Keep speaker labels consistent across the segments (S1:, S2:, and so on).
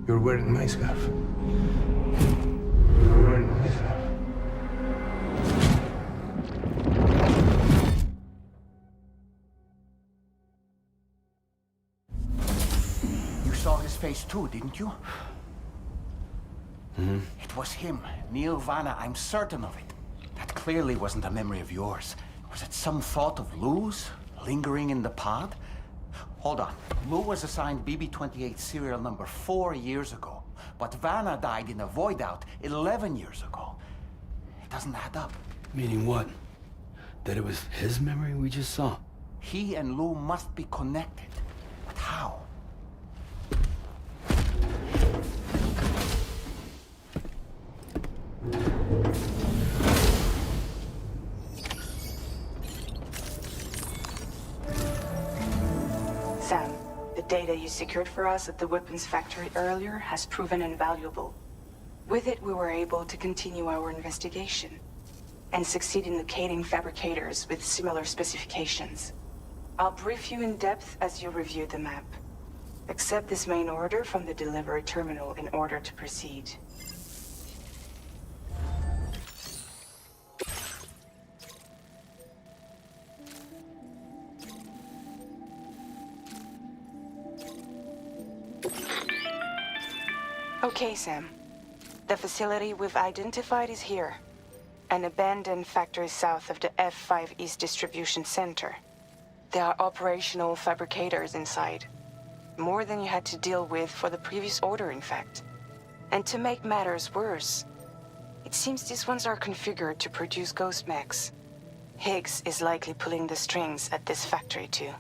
S1: You're wearing my scarf. You're wearing my scarf.
S2: You saw his face too, didn't you?
S1: Mm-hmm.
S2: It was him, Neil Vanna, I'm certain of it. That clearly wasn't a memory of yours. Was it some thought of Lou's, lingering in the pod? Hold on. Lou was assigned BB-28 serial number 4 years ago. But Vanna died in a void out 11 years ago. It doesn't add up.
S3: Meaning what? That it was his memory we just saw?
S2: He and Lou must be connected. But how?
S4: Sam, the data you secured for us at the weapons factory earlier has proven invaluable. With it, we were able to continue our investigation and succeed in locating fabricators with similar specifications. I'll brief you in depth as you review the map. Accept this main order from the delivery terminal in order to proceed. Okay, Sam. The facility we've identified is here. An abandoned factory south of the F5 East Distribution Center. There are operational fabricators inside. More than you had to deal with for the previous order, in fact. And to make matters worse, it seems these ones are configured to produce ghost mechs. Higgs is likely pulling the strings at this factory too.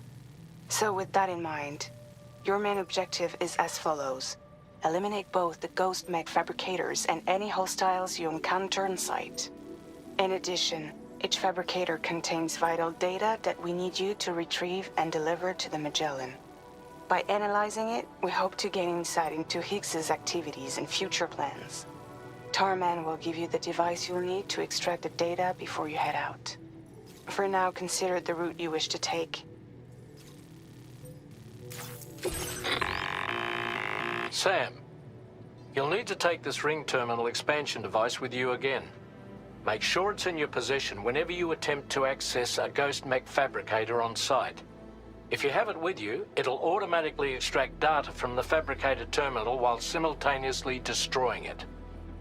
S4: So with that in mind, your main objective is as follows. Eliminate both the ghost mech fabricators and any hostiles you encounter on site. In addition, each fabricator contains vital data that we need you to retrieve and deliver to the Magellan. By analyzing it, we hope to gain insight into Higgs's activities and future plans. Tarman will give you the device you'll need to extract the data before you head out. For now, consider the route you wish to take.
S5: Sam, you'll need to take this ring terminal expansion device with you again. Make sure it's in your possession whenever you attempt to access a ghost mech fabricator on site. If you have it with you, it'll automatically extract data from the fabricator terminal while simultaneously destroying it.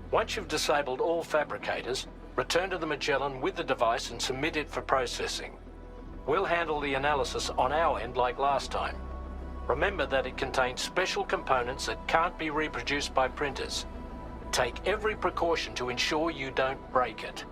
S5: Once you've disabled all fabricators, return to the Magellan with the device and submit it for processing. We'll handle the analysis on our end like last time. Remember that it contains special components that can't be reproduced by printers. Take every precaution to ensure you don't break it.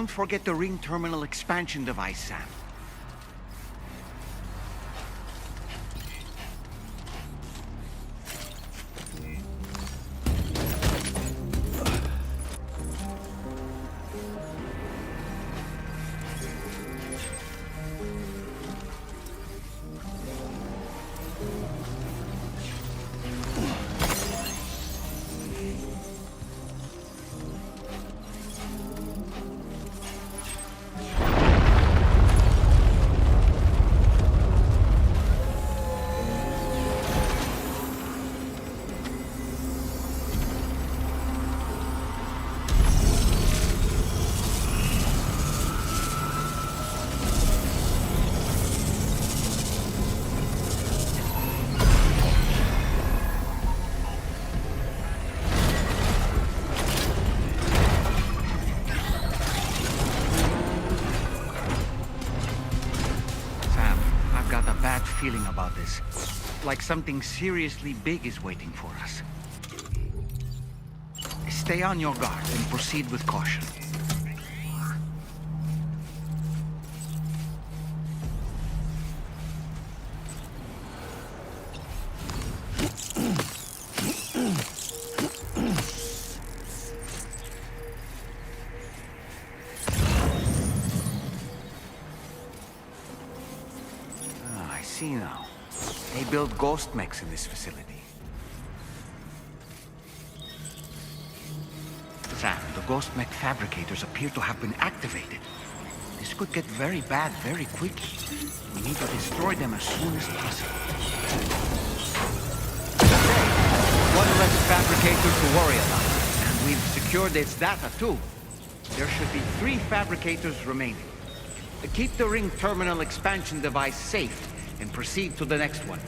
S2: Don't forget the ring terminal expansion device, Sam. Feeling about this. Like something seriously big is waiting for us. Stay on your guard and proceed with caution. Now. They build ghost mechs in this facility. Sam, the ghost mech fabricators appear to have been activated. This could get very bad very quickly. We need to destroy them as soon as possible. One less fabricator to worry about. And we've secured its data too. There should be 3 fabricators remaining. Keep the ring terminal expansion device safe and proceed to the next one.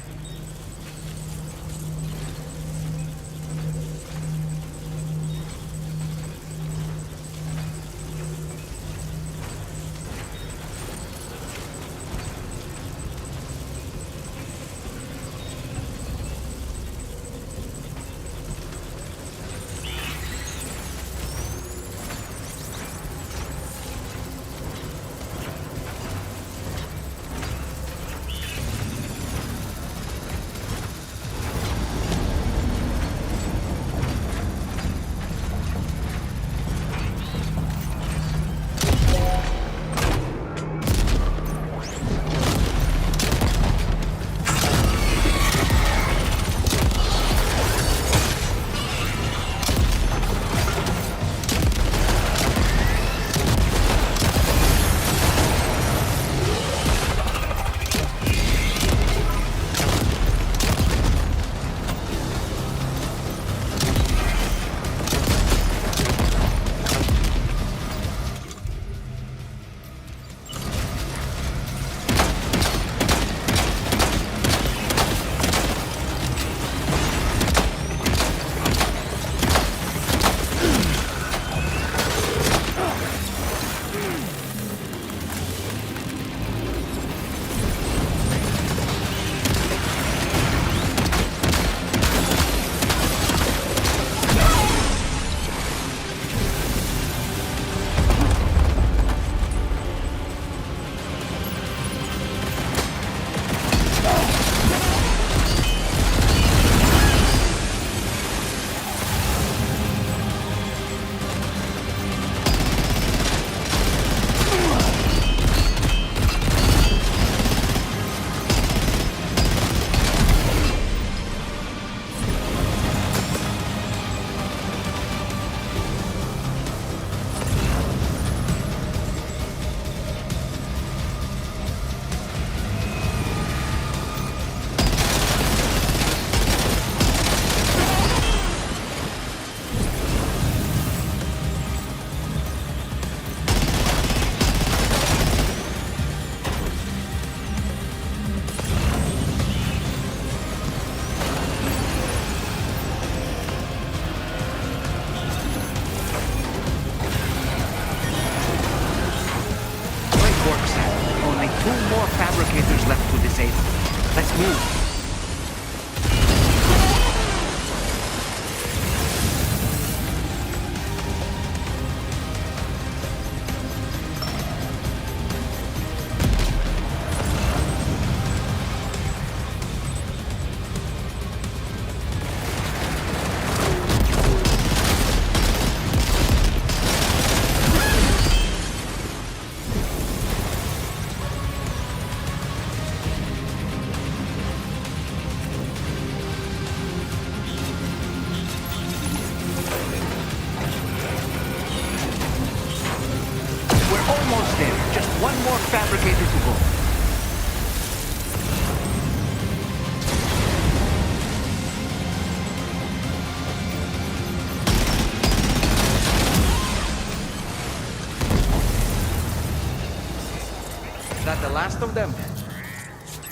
S6: last of them?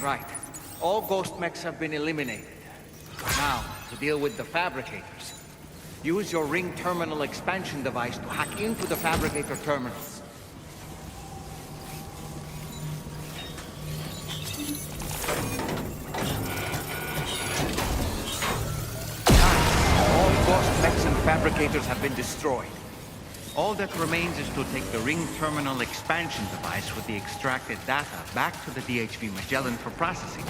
S6: Right. All ghost mechs have been eliminated. Now, to deal with the fabricators. Use your ring terminal expansion device to hack into the fabricator terminals. All ghost mechs and fabricators have been destroyed. All that remains is to take the ring terminal expansion device with the extracted data back to the DHV Magellan for processing.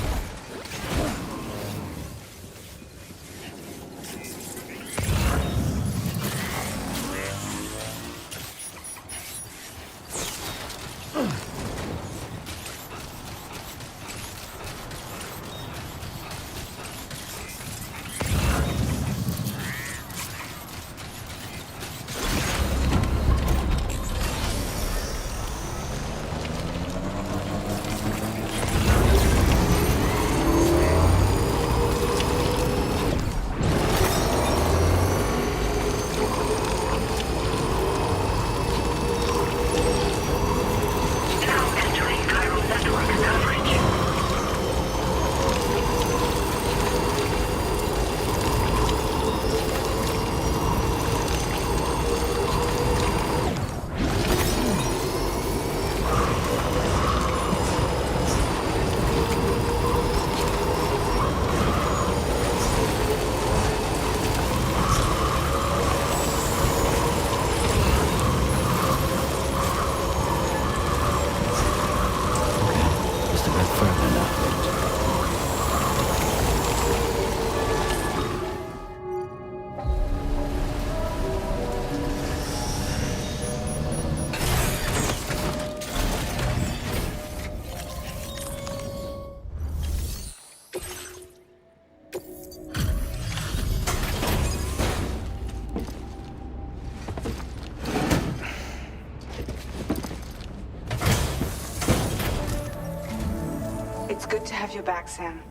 S4: It's good to have you back, Sam.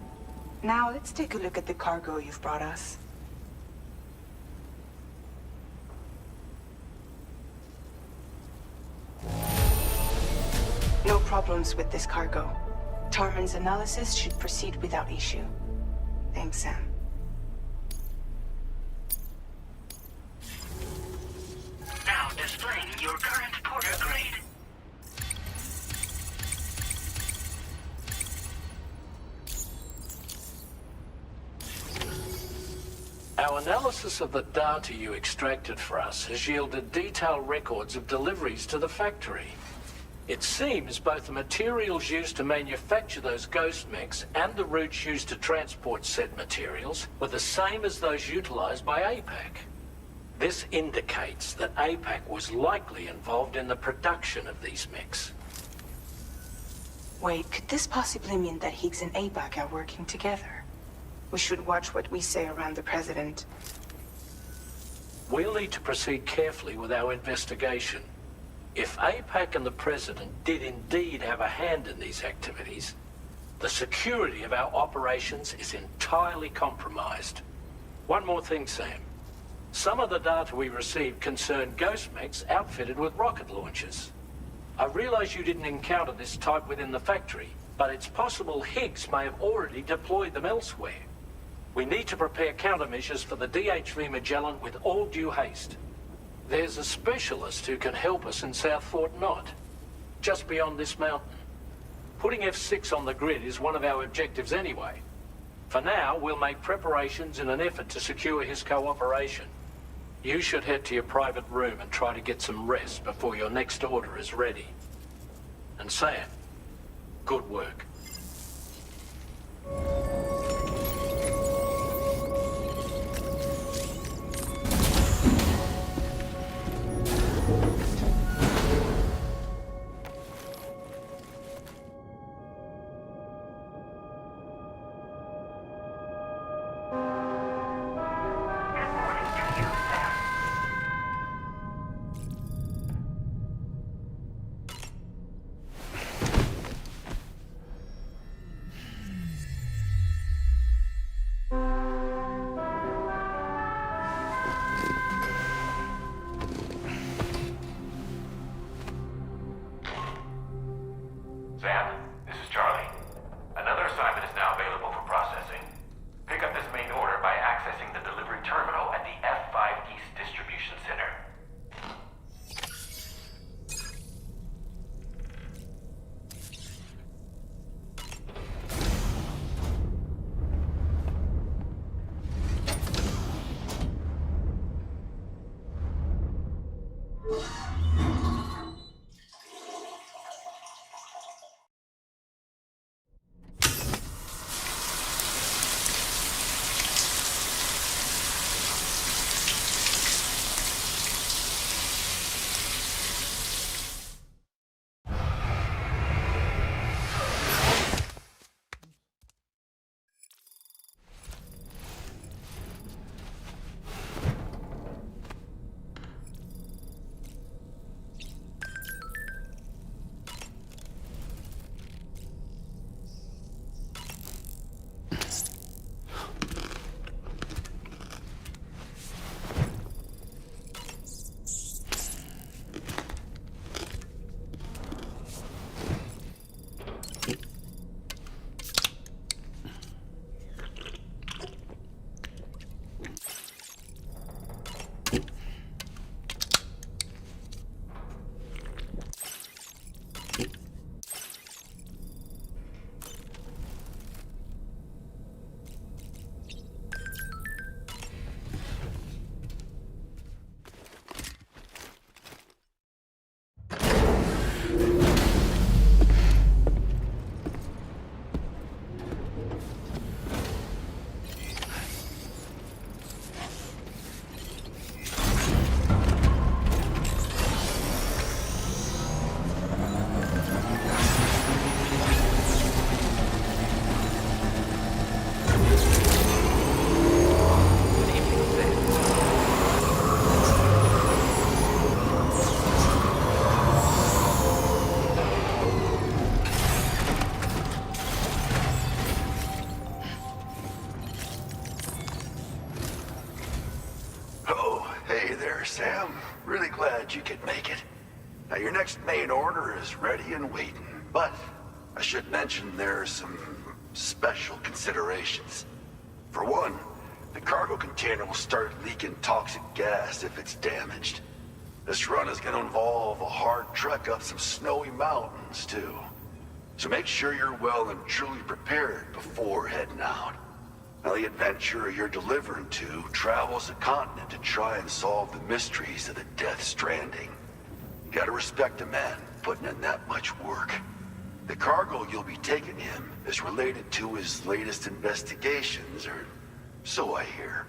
S4: Now, let's take a look at the cargo you've brought us. No problems with this cargo. Tarman's analysis should proceed without issue. Thanks, Sam.
S7: Now displaying your current porter grade.
S5: Our analysis of the data you extracted for us has yielded detailed records of deliveries to the factory. It seems both the materials used to manufacture those ghost mechs and the routes used to transport said materials were the same as those utilized by APAC. This indicates that APAC was likely involved in the production of these mechs.
S4: Wait, could this possibly mean that Higgs and APAC are working together? We should watch what we say around the President.
S5: We'll need to proceed carefully with our investigation. If APAC and the President did indeed have a hand in these activities, the security of our operations is entirely compromised. One more thing, Sam. Some of the data we received concerned ghost mechs outfitted with rocket launchers. I realize you didn't encounter this type within the factory, but it's possible Higgs may have already deployed them elsewhere. We need to prepare countermeasures for the DHV Magellan with all due haste. There's a specialist who can help us in South Fort Knott, just beyond this mountain. Putting F6 on the grid is one of our objectives anyway. For now, we'll make preparations in an effort to secure his cooperation. You should head to your private room and try to get some rest before your next order is ready. And Sam, good work.
S8: there, Sam. Really glad you could make it. Now, your next main order is ready and waiting, but I should mention there are some special considerations. For one, the cargo container will start leaking toxic gas if it's damaged. This run is going to involve a hard trek up some snowy mountains, too. So make sure you're well and truly prepared before heading out. Now, the adventurer you're delivering to travels the continent to try and solve the mysteries of the Death Stranding. You gotta respect a man putting in that much work. The cargo you'll be taking him is related to his latest investigations, or so I hear.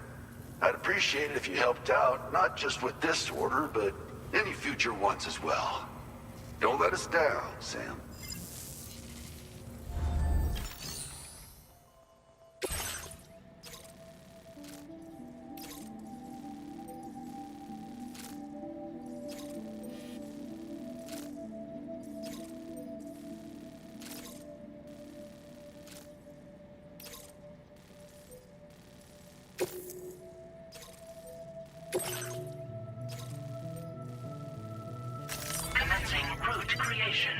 S8: I'd appreciate it if you helped out, not just with this order, but any future ones as well. Don't let us down, Sam.
S7: Commencing route creation.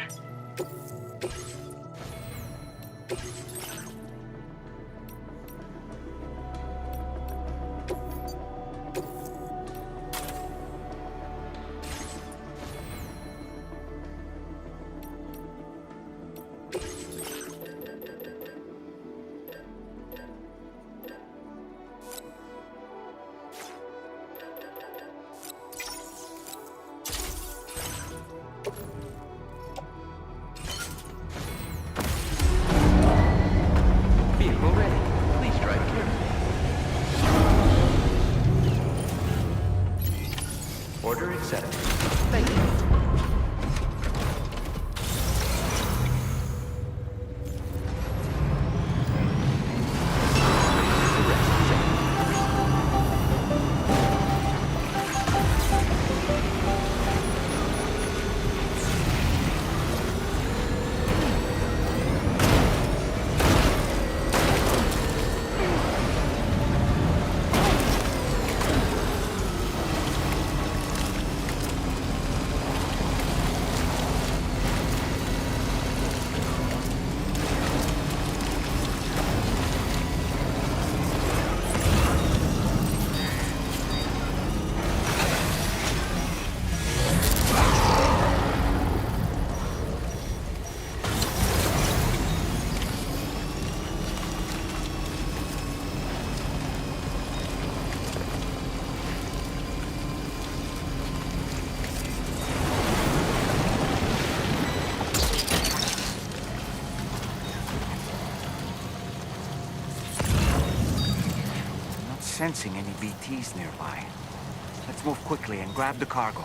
S2: Vehicle ready. Please drive carefully. Order accepted. Thank you.
S6: Sensing any BTs nearby. Let's move quickly and grab the cargo.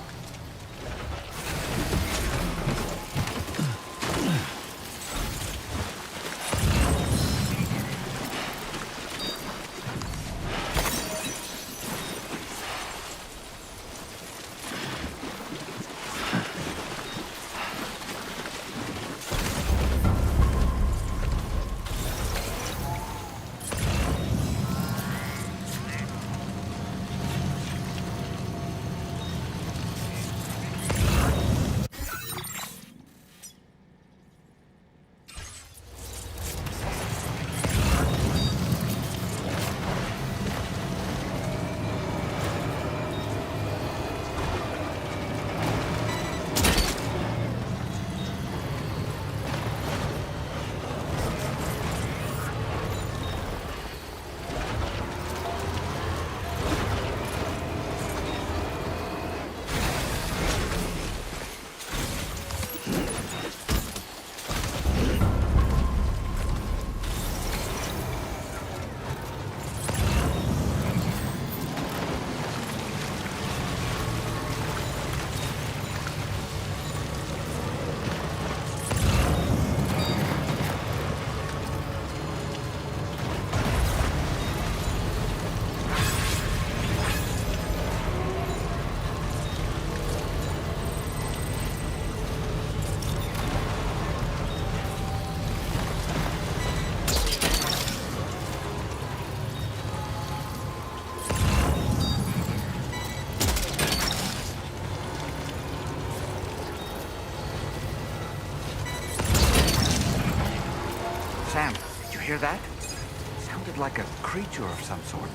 S6: hear that? Sounded like a creature of some sort.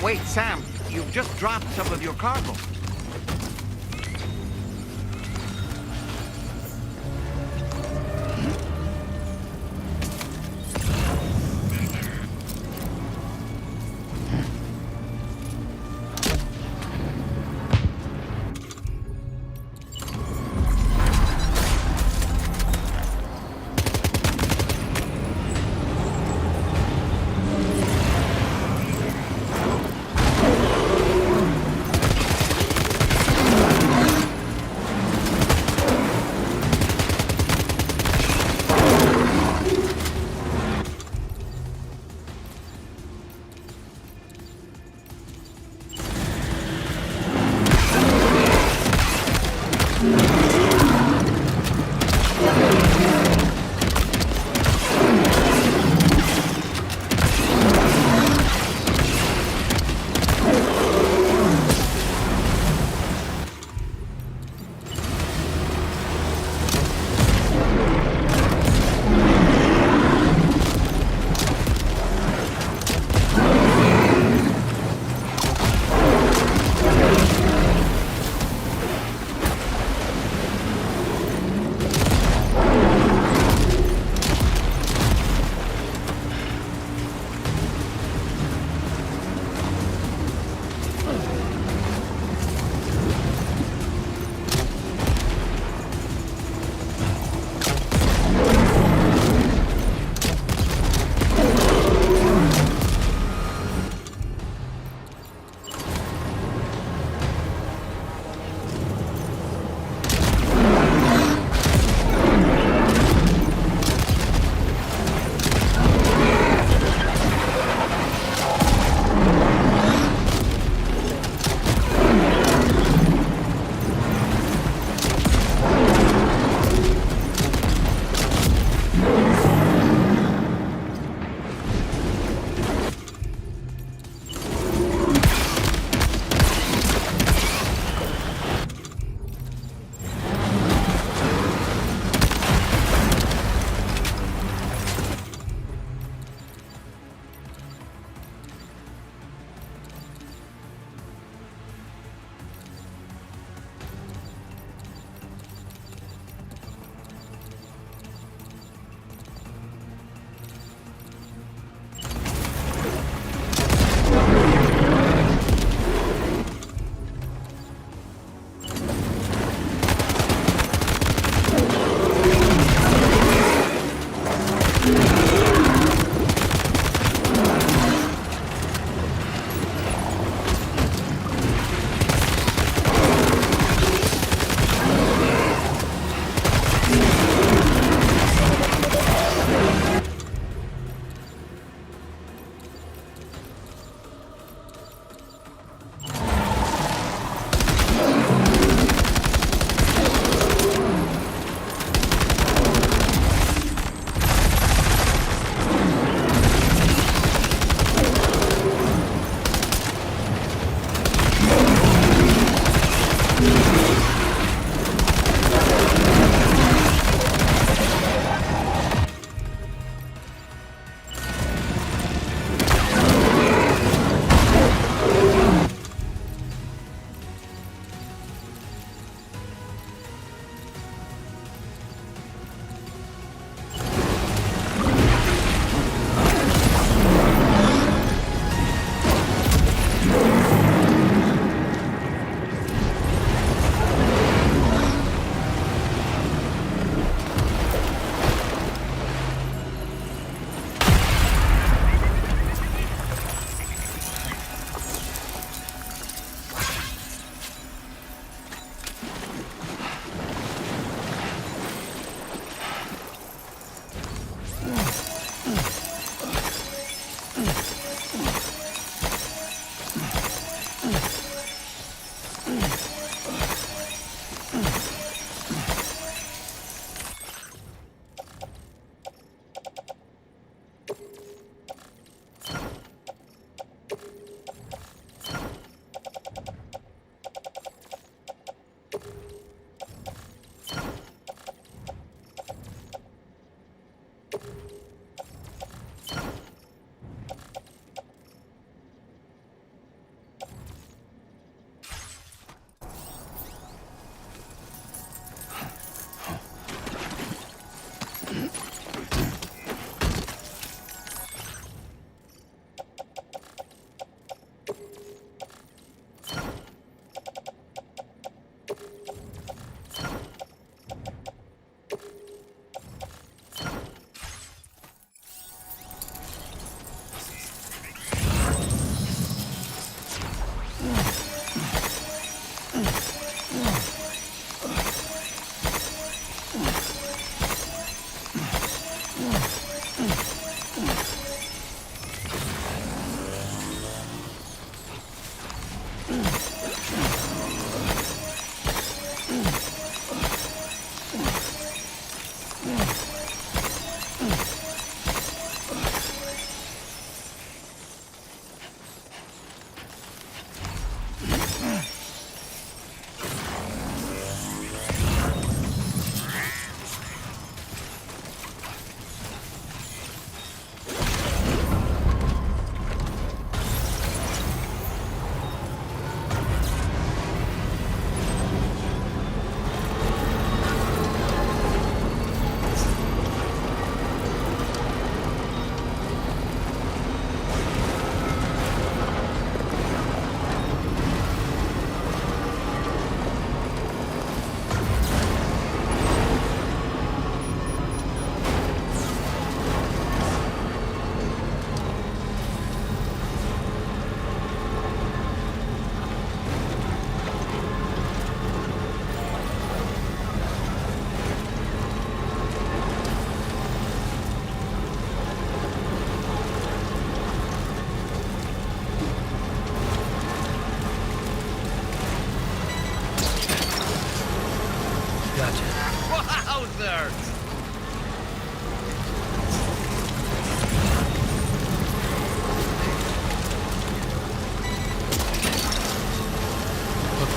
S6: Wait, Sam, you've just dropped some of your cargo.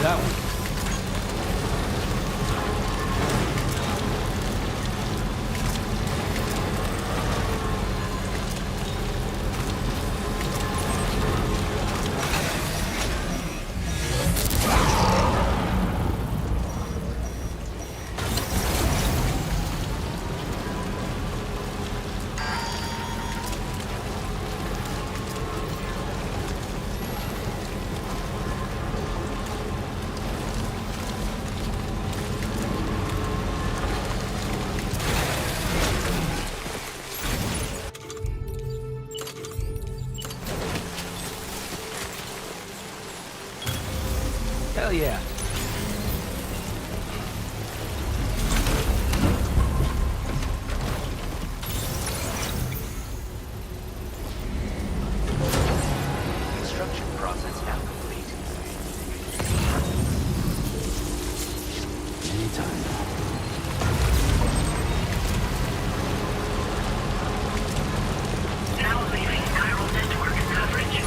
S3: that one? Hell yeah.
S2: Construction process now complete.
S3: Anytime.
S7: Now leaving chiral network coverage.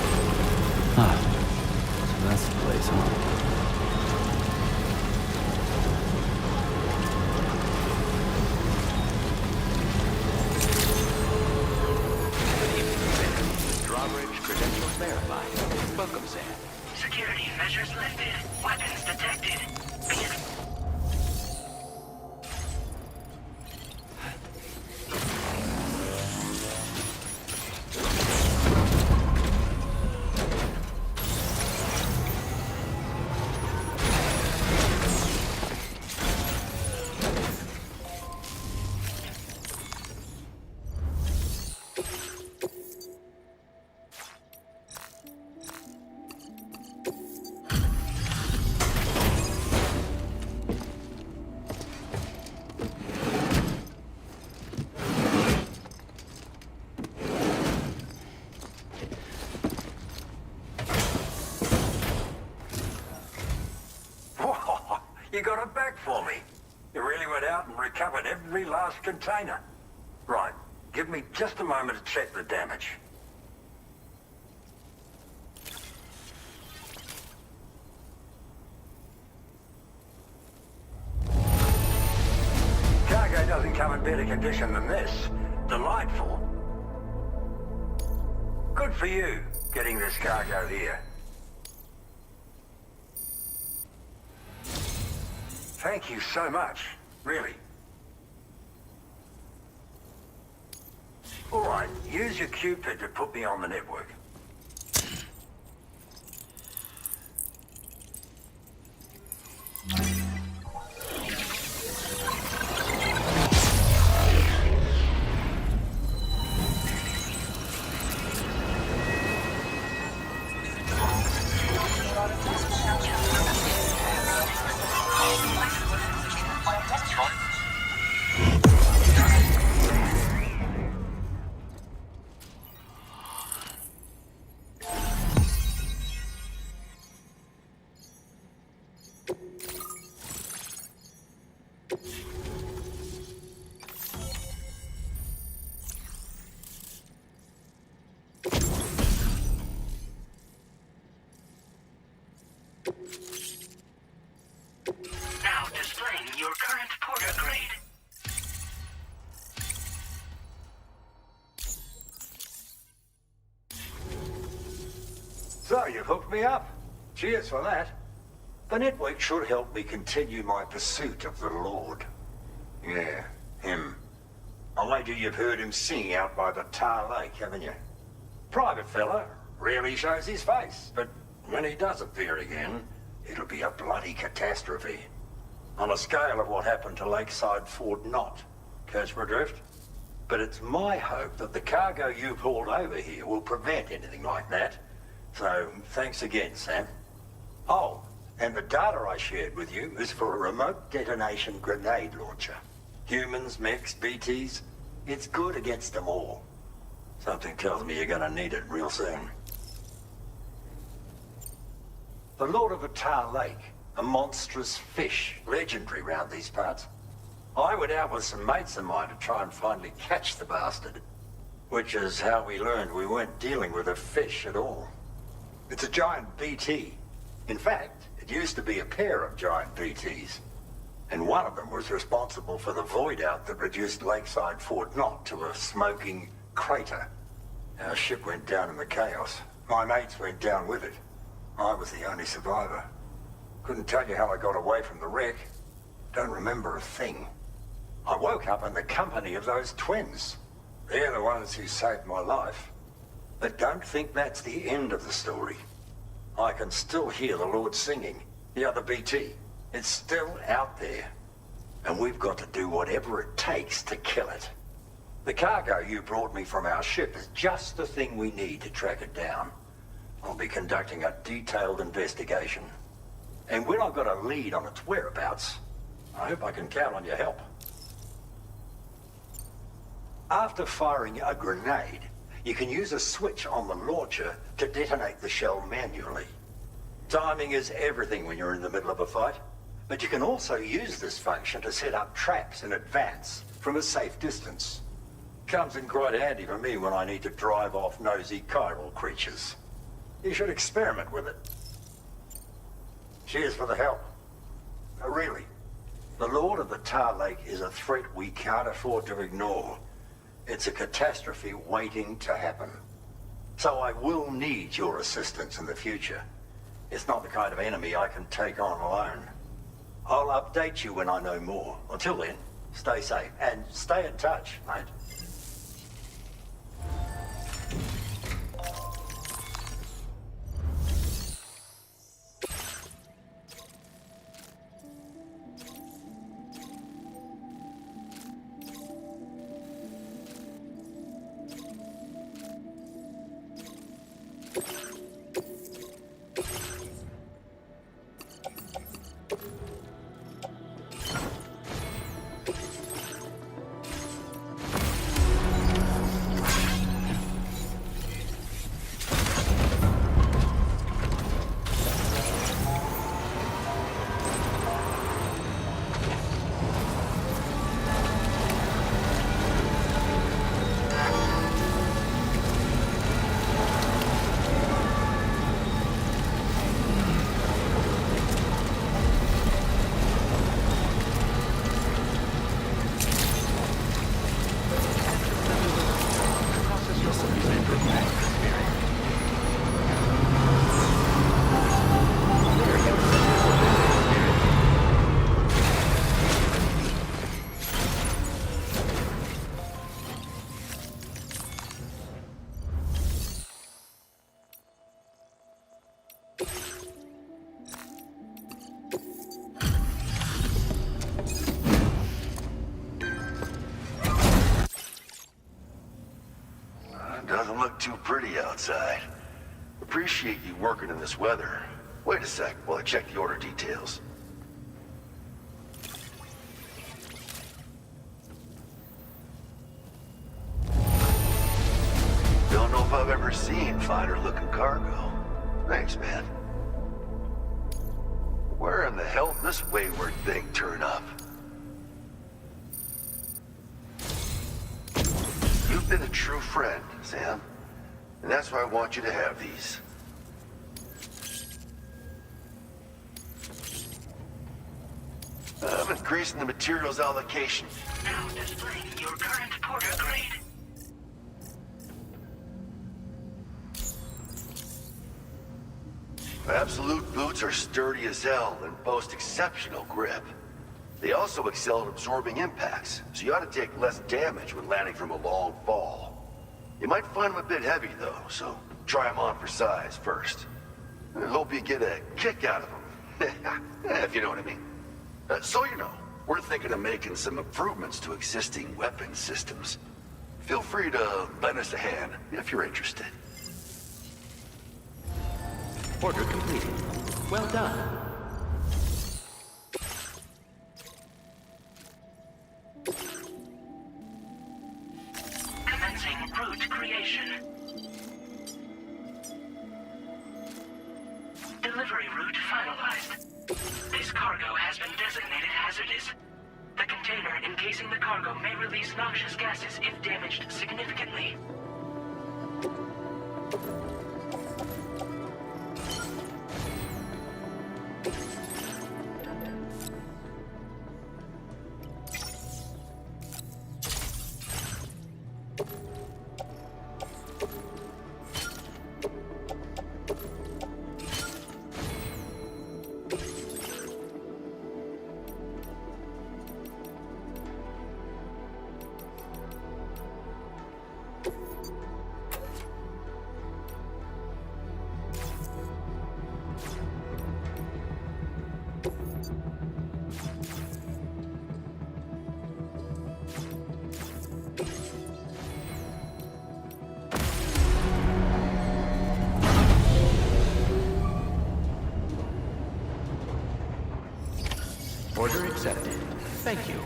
S3: Ah, so that's the place, huh?
S2: Drawbridge credentials verified. Welcome, Sam.
S7: Security measures lifted. Weapons detected.
S9: You got it back for me. You really went out and recovered every last container. Right, give me just a moment to check the damage. Cargo doesn't come in better condition than this. Delightful. Good for you, getting this cargo here. Thank you so much, really. All right, use your Cupid to put me on the network.
S7: Now displaying your current porter grade.
S9: So, you've hooked me up. Cheers for that. The network should help me continue my pursuit of the Lord. Yeah, him. I wager you've heard him sing out by the Tar Lake, haven't you? Private fella, rarely shows his face, but when he does appear again, it'll be a bloody catastrophe. On a scale of what happened to Lakeside Fort Knott. Catch my drift? But it's my hope that the cargo you've hauled over here will prevent anything like that. So, thanks again, Sam. Oh, and the data I shared with you is for a remote detonation grenade launcher. Humans, mechs, BTs, it's good against them all. Something tells me you're gonna need it real soon. The Lord of the Tar Lake, a monstrous fish, legendary round these parts. I went out with some mates of mine to try and finally catch the bastard. Which is how we learned we weren't dealing with a fish at all. It's a giant BT. In fact, It used to be a pair of giant BTs, and one of them was responsible for the void out that reduced Lakeside Fort Knott to a smoking crater. Our ship went down in the chaos. My mates went down with it. I was the only survivor. Couldn't tell you how I got away from the wreck. Don't remember a thing. I woke up in the company of those twins. They're the ones who saved my life. But don't think that's the end of the story. I can still hear the Lord singing, the other BT. It's still out there. And we've got to do whatever it takes to kill it. The cargo you brought me from our ship is just the thing we need to track it down. I'll be conducting a detailed investigation. And when I've got a lead on its whereabouts, I hope I can count on your help. After firing a grenade, you can use a switch on the launcher to detonate the shell manually. Timing is everything when you're in the middle of a fight, but you can also use this function to set up traps in advance from a safe distance. Comes in quite handy for me when I need to drive off nosy chiral creatures. You should experiment with it. Cheers for the help. Really, the Lord of the Tar Lake is a threat we can't afford to ignore. It's a catastrophe waiting to happen. So I will need your assistance in the future. It's not the kind of enemy I can take on alone. I'll update you when I know more. Until then, stay safe and stay in touch, mate.
S8: Doesn't look too pretty outside. Appreciate you working in this weather. Wait a sec while I check the order details. Don't know if I've ever seen finer looking cargo. Thanks, man. Where in the hell did this wayward thing turn up? You've been a true friend, Sam. And that's why I want you to have these. I'm increasing the materials allocation.
S7: Now displaying your current porter grade.
S8: Absolute boots are sturdy as hell and boast exceptional grip. They also excel at absorbing impacts, so you ought to take less damage when landing from a long fall. You might find them a bit heavy though, so try them on for size first. I hope you get a kick out of them, if you know what I mean. So you know, we're thinking of making some improvements to existing weapon systems. Feel free to lend us a hand if you're interested.
S1: Order completed. Well done.
S7: Commencing route creation. Delivery route finalized. This cargo has been designated hazardous. The container encasing the cargo may release noxious gases if damaged significantly.
S1: Order accepted. Thank you.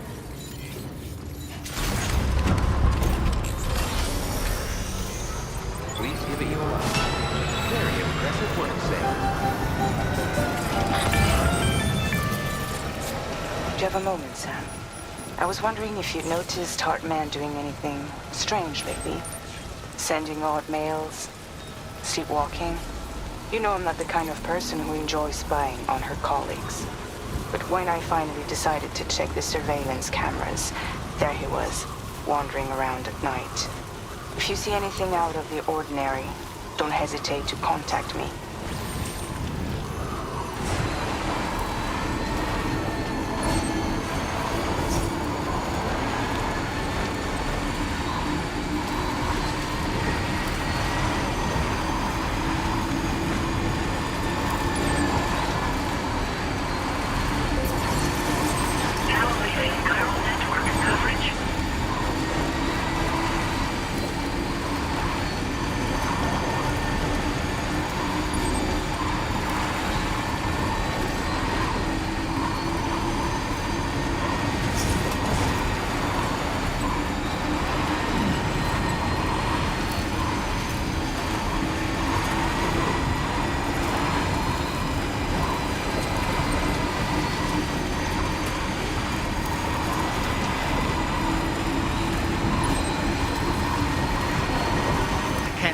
S1: Please give it your all. Very impressive work, Sam.
S4: Do you have a moment, Sam? I was wondering if you'd noticed Hartman doing anything strange lately. Sending odd mails, sleepwalking. You know I'm not the kind of person who enjoys spying on her colleagues. But when I finally decided to check the surveillance cameras, there he was, wandering around at night. If you see anything out of the ordinary, don't hesitate to contact me.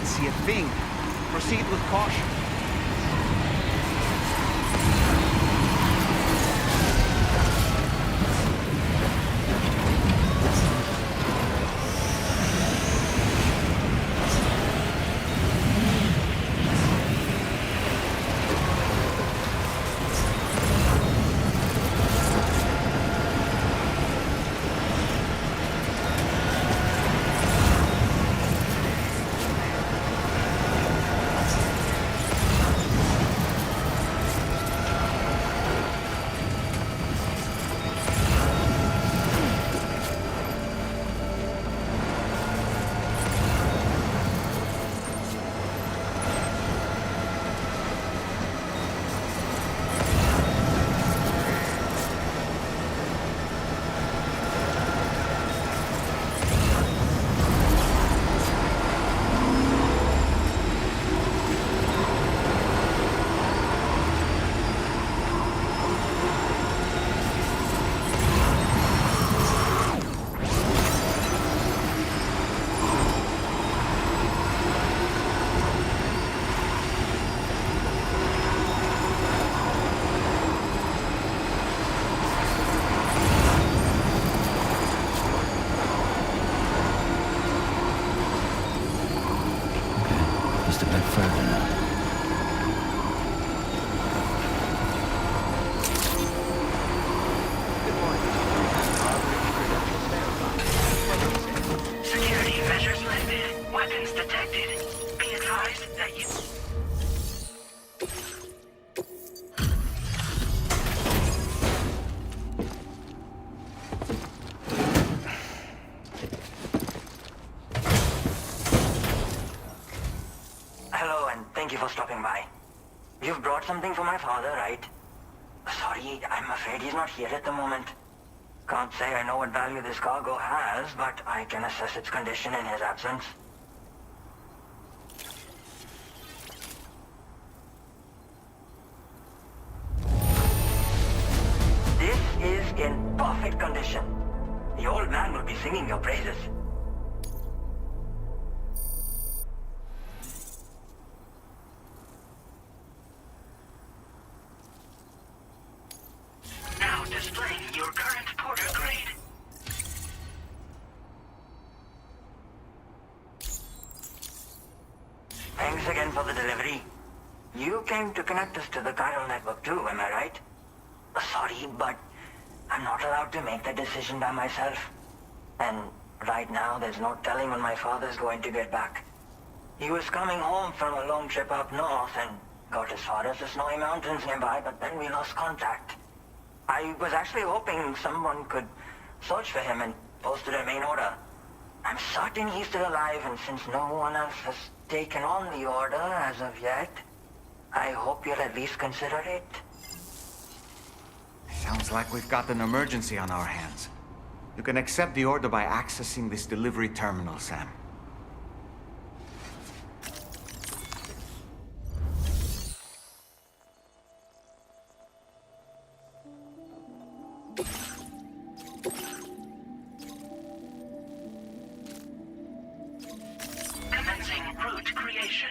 S6: See a thing. Proceed with caution.
S3: Just a bit further now.
S7: Security measures lifted. Weapons detected. Be advised that you...
S10: Hello, and thank you for stopping by. You've brought something for my father, right? Sorry, I'm afraid he's not here at the moment. Can't say I know what value this cargo has, but I can assess its condition in his absence. This is in perfect condition. The old man will be singing your praises.
S7: Now displaying your current porter grade.
S10: Thanks again for the delivery. You came to connect us to the chiral network too, am I right? Sorry, but I'm not allowed to make that decision by myself. And right now, there's no telling when my father's going to get back. He was coming home from a long trip up north and got as far as the snowy mountains nearby, but then we lost contact. I was actually hoping someone could search for him and post a remain order. I'm certain he's still alive, and since no one else has taken on the order as of yet, I hope you'll at least consider it.
S6: Sounds like we've got an emergency on our hands. You can accept the order by accessing this delivery terminal, Sam.
S7: Commencing route creation.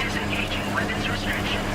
S7: Disengaging weapons restrictions.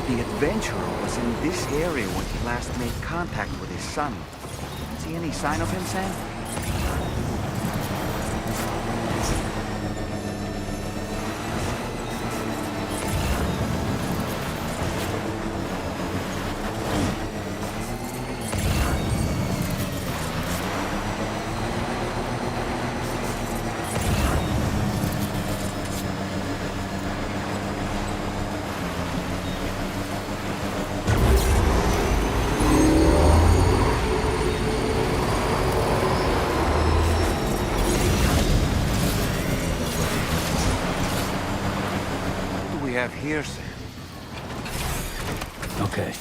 S6: The adventurer was in this area when he last made contact with his son. See any sign of him, Sam? What do we have here, Sam?
S3: Okay.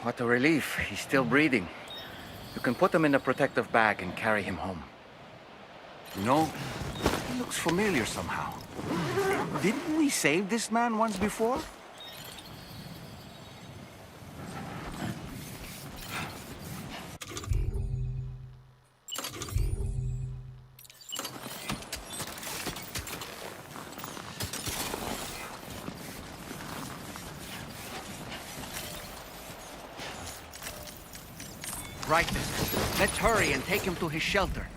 S6: What a relief. He's still breathing. You can put him in a protective bag and carry him home. You know, he looks familiar somehow. Didn't we save this man once before? Right then. Let's hurry and take him to his shelter.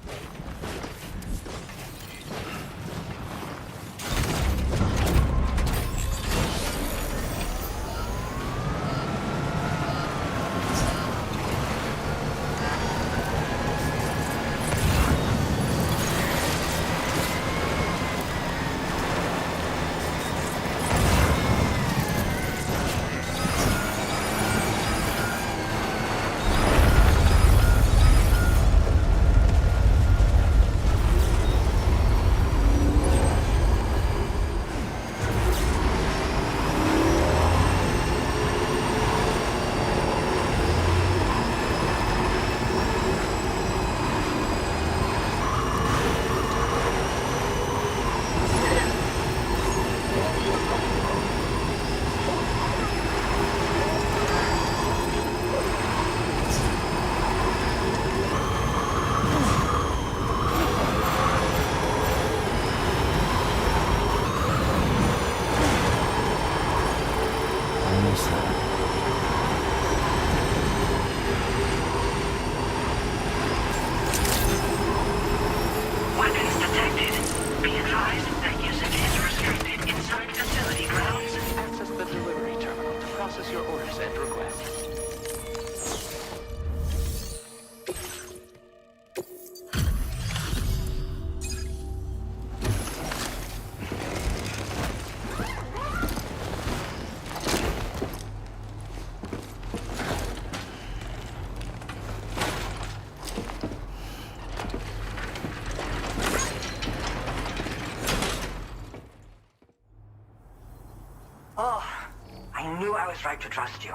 S10: knew I was right to trust you.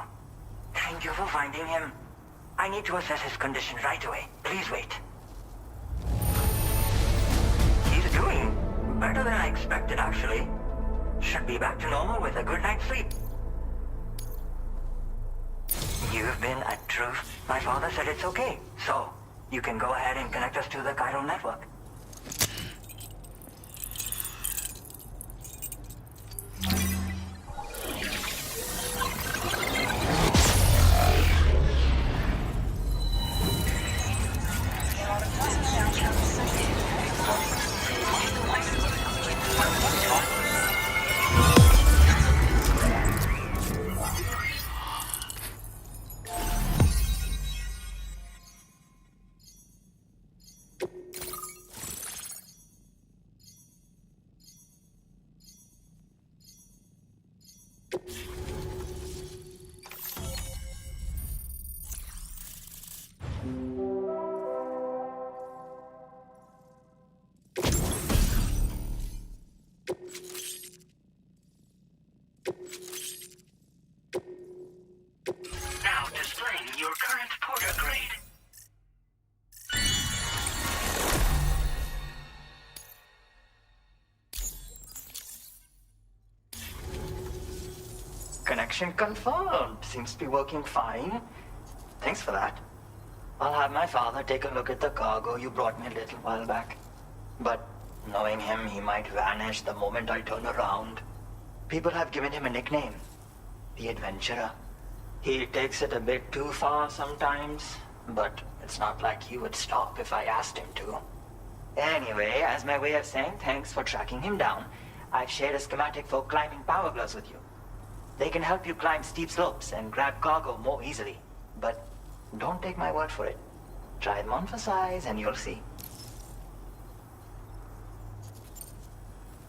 S10: Thank you for finding him. I need to assess his condition right away. Please wait. He's doing better than I expected, actually. Should be back to normal with a good night's sleep. You've been a truth. My father said it's okay, so you can go ahead and connect us to the chiral network.
S7: Now displaying your current porter grade.
S10: Connection confirmed. Seems to be working fine. Thanks for that. I'll have my father take a look at the cargo you brought me a little while back. But knowing him, he might vanish the moment I turn around. People have given him a nickname. The Adventurer. He takes it a bit too far sometimes, but it's not like he would stop if I asked him to. Anyway, as my way of saying thanks for tracking him down, I've shared a schematic for climbing power gloves with you. They can help you climb steep slopes and grab cargo more easily. But don't take my word for it. Try them on for size and you'll see.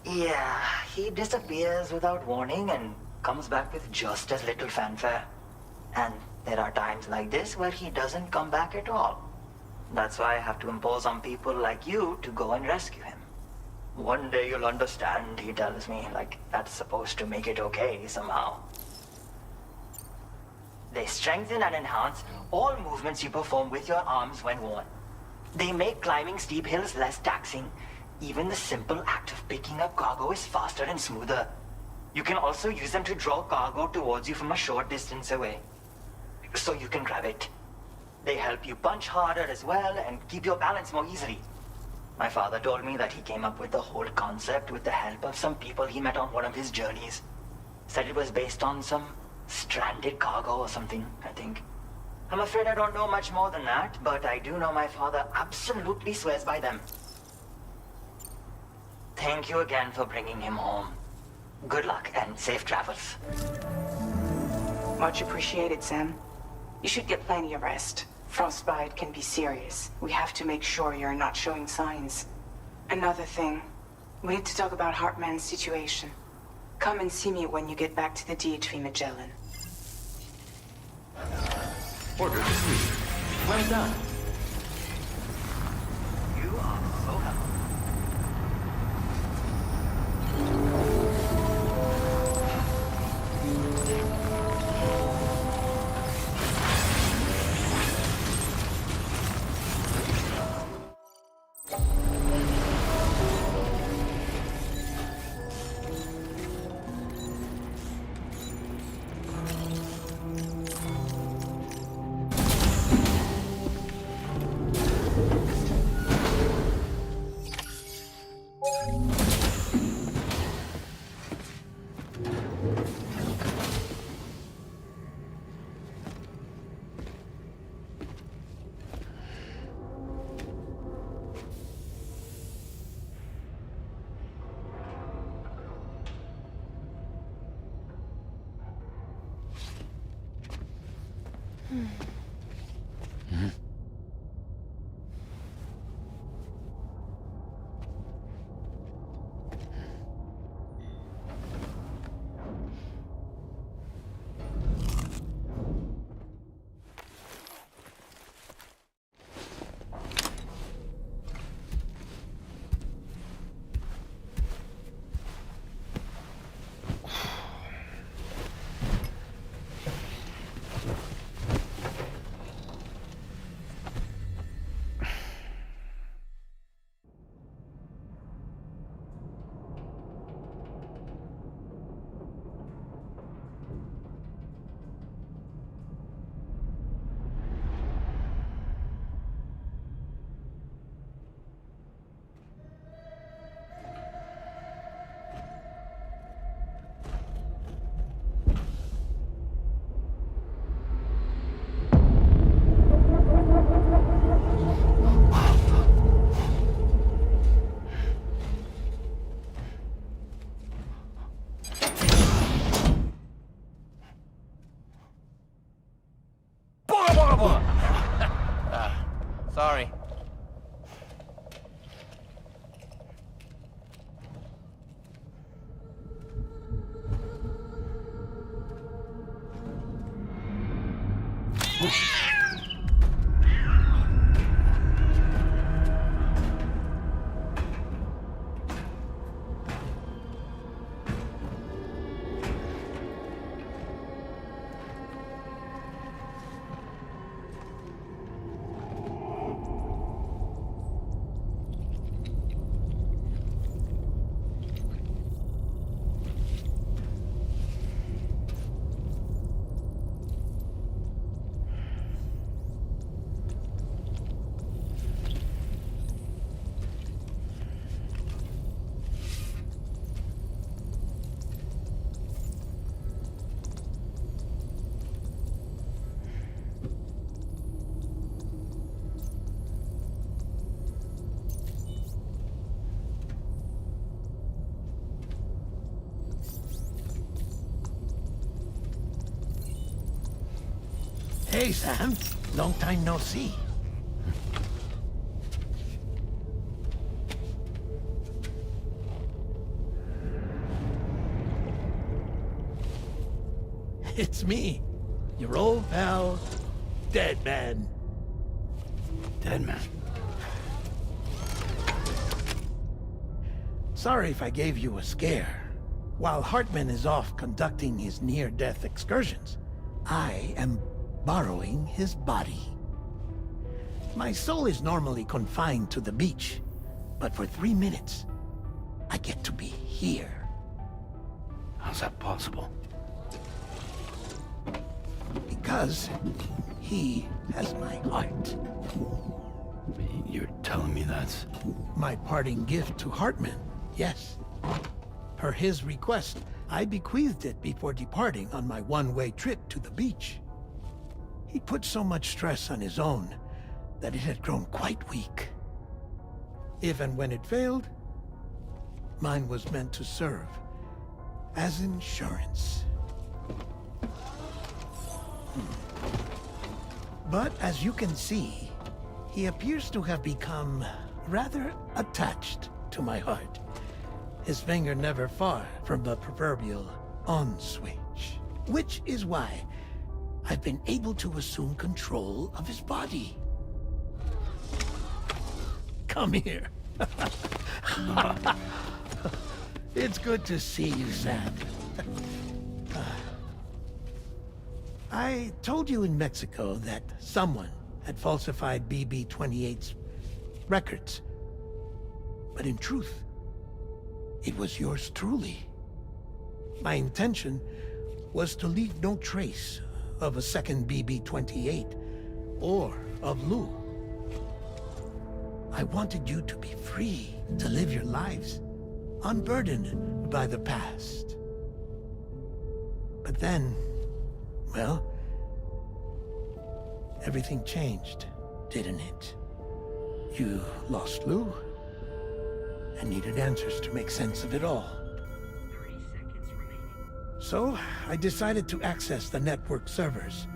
S10: Yeah, he disappears without warning and comes back with just as little fanfare. And there are times like this where he doesn't come back at all. That's why I have to impose on people like you to go and rescue him. One day you'll understand, he tells me, like that's supposed to make it okay somehow. They strengthen and enhance all movements you perform with your arms when worn. They make climbing steep hills less taxing. Even the simple act of picking up cargo is faster and smoother. You can also use them to draw cargo towards you from a short distance away, so you can grab it. They help you punch harder as well and keep your balance more easily. My father told me that he came up with the whole concept with the help of some people he met on one of his journeys. Said it was based on some stranded cargo or something, I think. I'm afraid I don't know much more than that, but I do know my father absolutely swears by them. Thank you again for bringing him home. Good luck and safe travels.
S4: Much appreciated, Sam. You should get plenty of rest. Frostbite can be serious. We have to make sure you're not showing signs. Another thing, we need to talk about Hartman's situation. Come and see me when you get back to the DHV Magellan.
S1: Order received. Well done.
S10: You are so helpful.
S11: Hey, Sam. Long time no see. It's me, your old pal, Dead Man.
S3: Dead Man.
S11: Sorry if I gave you a scare. While Hartman is off conducting his near-death excursions, I am borrowing his body. My soul is normally confined to the beach, but for 3 minutes, I get to be here.
S3: How's that possible?
S11: Because he has my heart.
S3: You're telling me that's...
S11: My parting gift to Hartman, yes. Per his request, I bequeathed it before departing on my one-way trip to the beach. He put so much stress on his own that it had grown quite weak. If and when it failed, mine was meant to serve as insurance. But as you can see, he appears to have become rather attached to my heart. His finger never far from the proverbial on switch, which is why I've been able to assume control of his body. Come here. It's good to see you, Sam. I told you in Mexico that someone had falsified BB-28's records. But in truth, it was yours truly. My intention was to leave no trace of a second BB-28 or of Lou. I wanted you to be free to live your lives, unburdened by the past. But then, well, everything changed, didn't it? You lost Lou, and needed answers to make sense of it all.
S10: 3 seconds remaining.
S11: So, I decided to access the network servers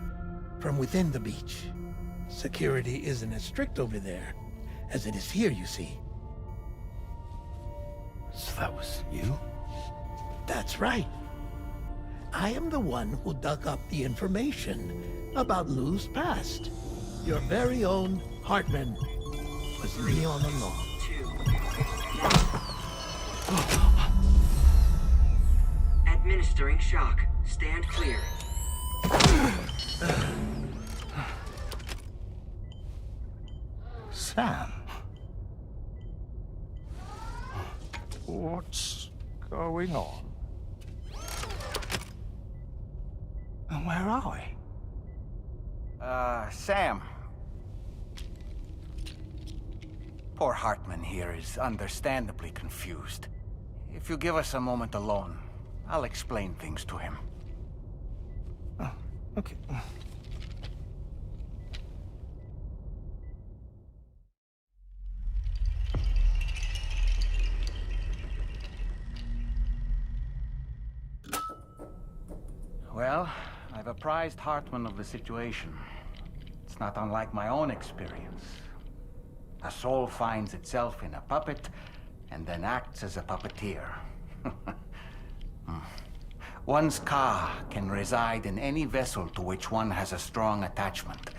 S11: from within the beach. Security isn't as strict over there as it is here, you see.
S3: So that was you?
S11: That's right. I am the one who dug up the information about Lou's past. Your very own Hartman was me all along.
S10: 2. Administering shock. Stand clear.
S12: Sam? What's going on? And where are we?
S2: Sam. Poor Hartman here is understandably confused. If you give us a moment alone, I'll explain things to him.
S12: Oh, okay.
S2: Well, I've apprised Hartman of the situation. It's not unlike my own experience. A soul finds itself in a puppet, and then acts as a puppeteer. One's ka can reside in any vessel to which one has a strong attachment.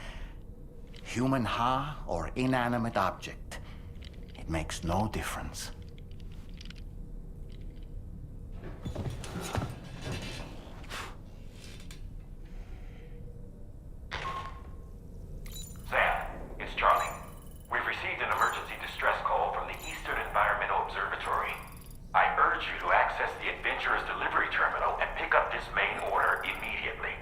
S2: Human ha or inanimate object. It makes no difference.
S1: Sam, it's Charlie. We've received an emergency distress call from the Eastern Environmental Observatory. I urge you to access the Adventurer's delivery terminal and pick up this main order immediately.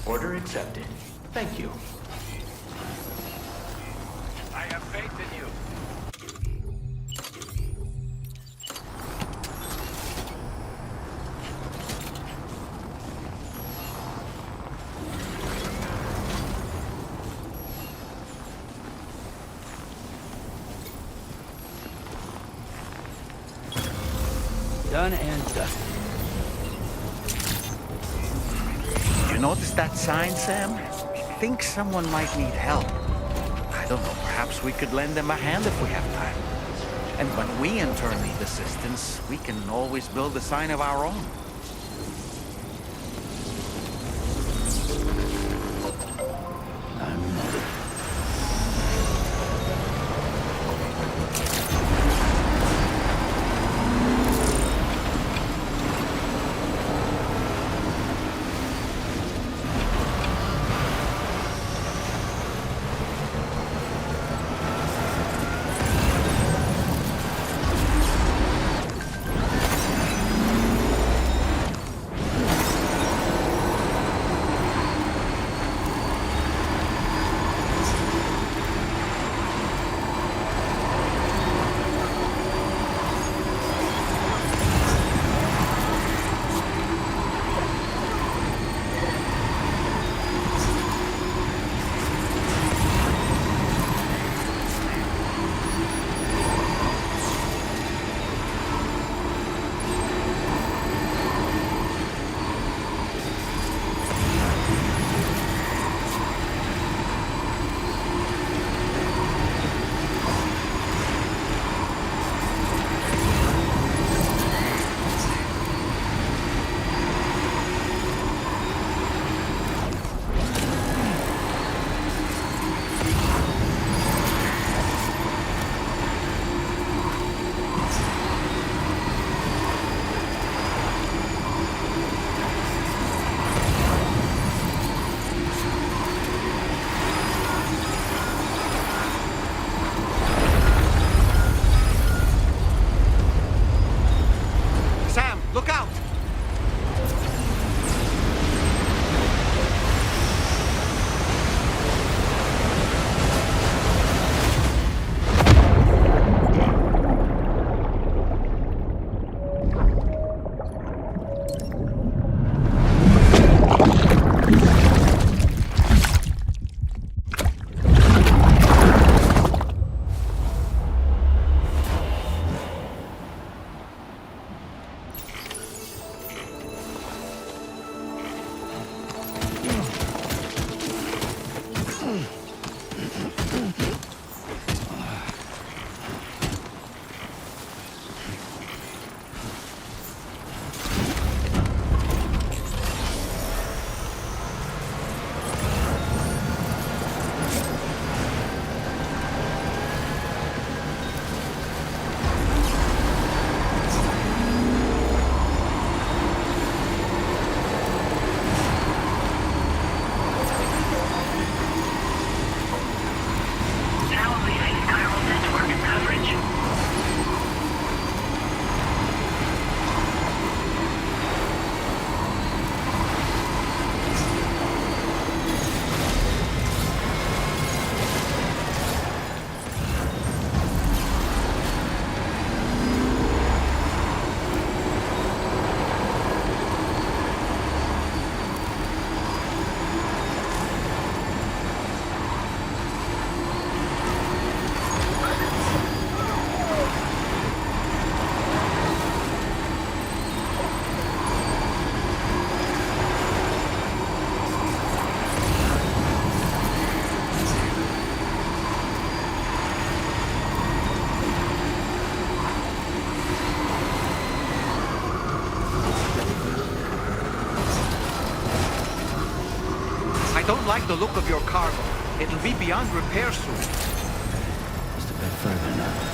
S2: Order accepted. Thank you.
S5: I have faith in you.
S3: Done and dusted.
S2: You notice that sign, Sam? Think someone might need help. I don't know, perhaps we could lend them a hand if we have time. And when we in turn need assistance, we can always build a sign of our own.
S3: I'm noted.
S6: don't like the look of your cargo. It'll be beyond repair soon.
S3: Just a bit further now.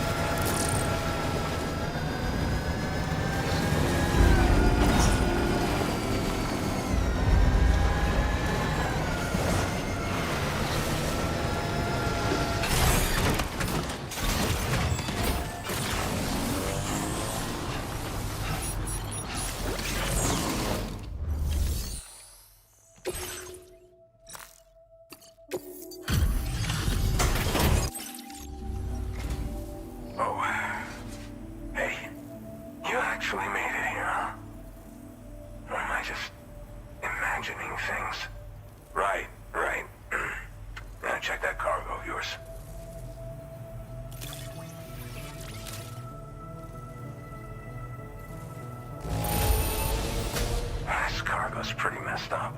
S1: Pretty messed up.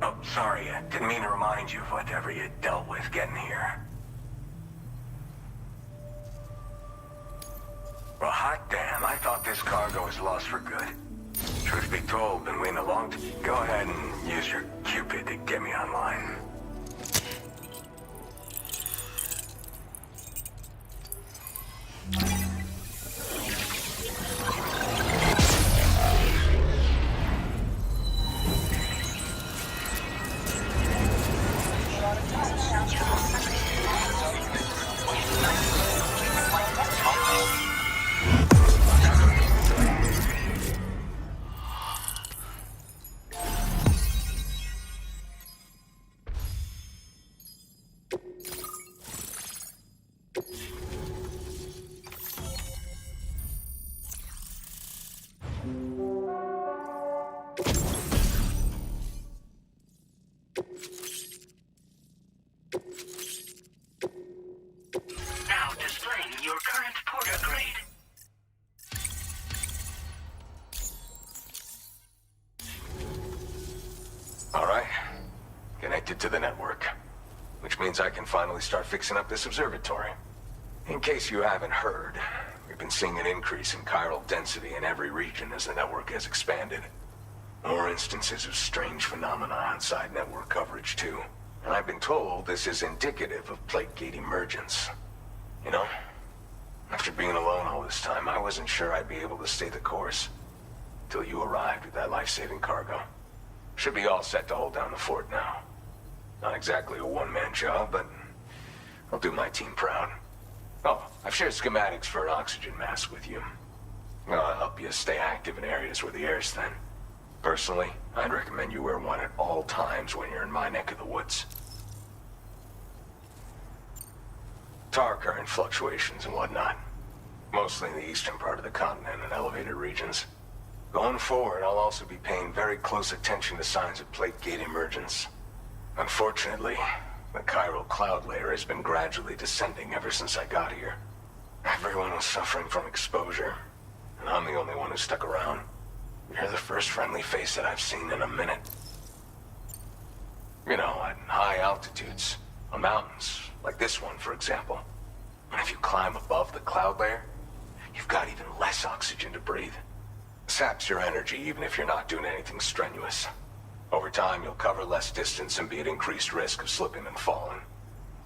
S1: Oh, sorry, I didn't mean to remind you of whatever you dealt with getting here. Well, hot damn, I thought this cargo was lost for good. Truth be told, been waiting a long time. Go ahead and use your Cupid to get me online.
S7: Now displaying your current porter grade.
S1: All right. Connected to the network. Which means I can finally start fixing up this observatory. In case you haven't heard, we've been seeing an increase in chiral density in every region as the network has expanded. More instances of strange phenomena outside network coverage, too. And I've been told this is indicative of plate gate emergence. You know, after being alone all this time, I wasn't sure I'd be able to stay the course. Till you arrived with that life-saving cargo. Should be all set to hold down the fort now. Not exactly a one-man job, but I'll do my team proud. Oh, I've shared schematics for an oxygen mask with you. I'll help you stay active in areas where the air's thin. Personally, I'd recommend you wear one at all times when you're in my neck of the woods. Tar current fluctuations and whatnot. Mostly in the eastern part of the continent and elevated regions. Going forward, I'll also be paying very close attention to signs of plate gate emergence. Unfortunately, the chiral cloud layer has been gradually descending ever since I got here. Everyone was suffering from exposure, and I'm the only one who stuck around. You're the first friendly face that I've seen in a minute. You know, at high altitudes, on mountains, like this one, for example. And if you climb above the cloud layer, you've got even less oxygen to breathe. Saps your energy even if you're not doing anything strenuous. Over time, you'll cover less distance and be at increased risk of slipping and falling.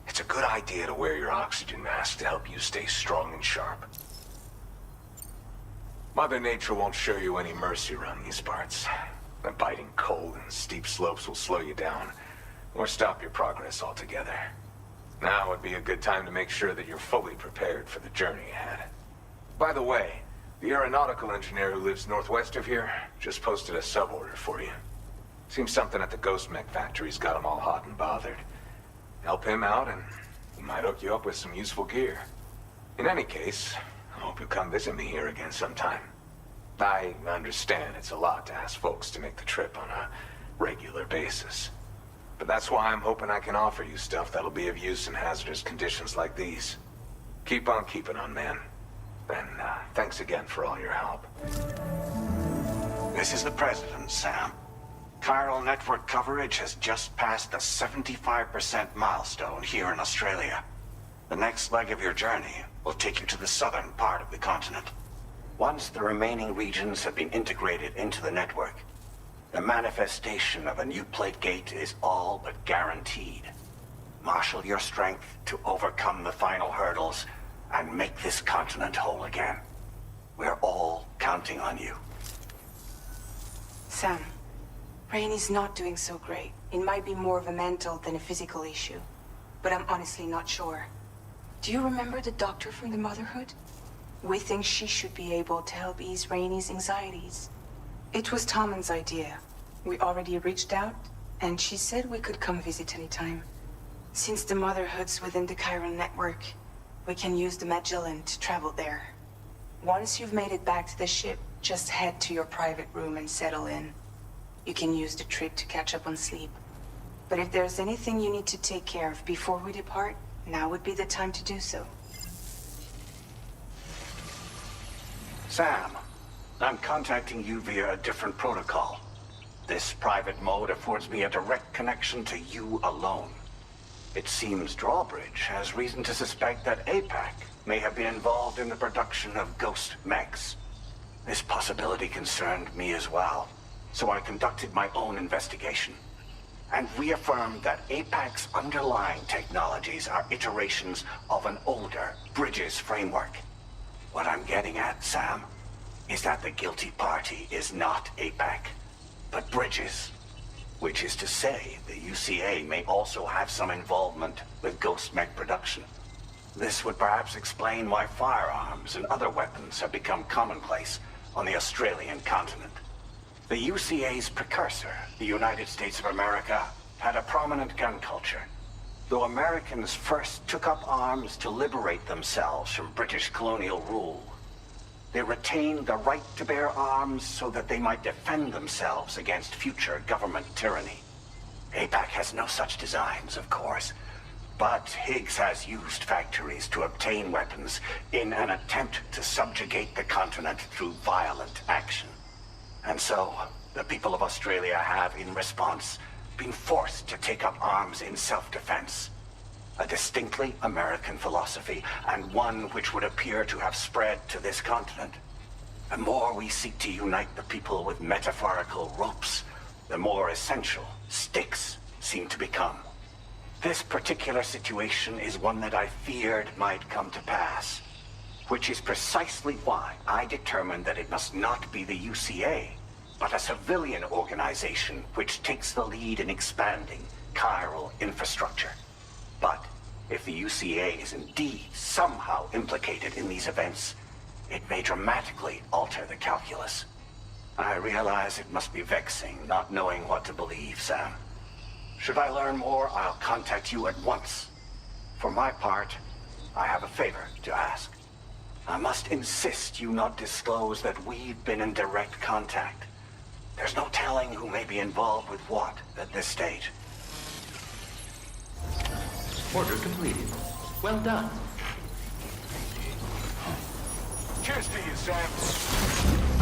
S1: It's a good idea to wear your oxygen mask to help you stay strong and sharp. Mother Nature won't show you any mercy around these parts. The biting cold and steep slopes will slow you down, or stop your progress altogether. Now would be a good time to make sure that you're fully prepared for the journey ahead. By the way, the aeronautical engineer who lives northwest of here just posted a sub-order for you. Seems something at the Ghost Mech factory's got him all hot and bothered. Help him out and he might hook you up with some useful gear. In any case, I hope you'll come visit me here again sometime. I understand it's a lot to ask folks to make the trip on a regular basis. But that's why I'm hoping I can offer you stuff that'll be of use in hazardous conditions like these. Keep on keeping on, man. And thanks again for all your help.
S13: This is the President, Sam. Chiral network coverage has just passed the 75% milestone here in Australia. The next leg of your journey will take you to the southern part of the continent. Once the remaining regions have been integrated into the network, The manifestation of a new plate gate is all but guaranteed. Marshal your strength to overcome the final hurdles and make this continent whole again. We're all counting on you.
S4: Sam, Rainey's not doing so great. It might be more of a mental than a physical issue, but I'm honestly not sure. Do you remember the doctor from the Motherhood? We think she should be able to help ease Rainey's anxieties. It was Tommen's idea. We already reached out, and she said we could come visit anytime. Since the Motherhood's within the chiral network, we can use the Magellan to travel there. Once you've made it back to the ship, just head to your private room and settle in. You can use the trip to catch up on sleep. But if there's anything you need to take care of before we depart, now would be the time to do so.
S13: Sam, I'm contacting you via a different protocol. This private mode affords me a direct connection to you alone. It seems Drawbridge has reason to suspect that APAC may have been involved in the production of ghost mechs. This possibility concerned me as well, so I conducted my own investigation and reaffirmed that APAC's underlying technologies are iterations of an older Bridges framework. What I'm getting at, Sam, is that the guilty party is not APAC, but Bridges. Which is to say, the UCA may also have some involvement with ghost mech production. This would perhaps explain why firearms and other weapons have become commonplace on the Australian continent. The UCA's precursor, the United States of America, had a prominent gun culture. Though Americans first took up arms to liberate themselves from British colonial rule, they retained the right to bear arms so that they might defend themselves against future government tyranny. APAC has no such designs, of course, but Higgs has used factories to obtain weapons in an attempt to subjugate the continent through violent action. And so, the people of Australia have, in response, been forced to take up arms in self-defense. A distinctly American philosophy, and one which would appear to have spread to this continent. The more we seek to unite the people with metaphorical ropes, the more essential sticks seem to become. This particular situation is one that I feared might come to pass, which is precisely why I determined that it must not be the UCA, but a civilian organization which takes the lead in expanding chiral infrastructure. But if the UCA is indeed somehow implicated in these events, it may dramatically alter the calculus. I realize it must be vexing not knowing what to believe, Sam. Should I learn more, I'll contact you at once. For my part, I have a favor to ask. I must insist you not disclose that we've been in direct contact. There's no telling who may be involved with what at this stage.
S2: Order completed. Well done.
S9: Cheers to you, Sam.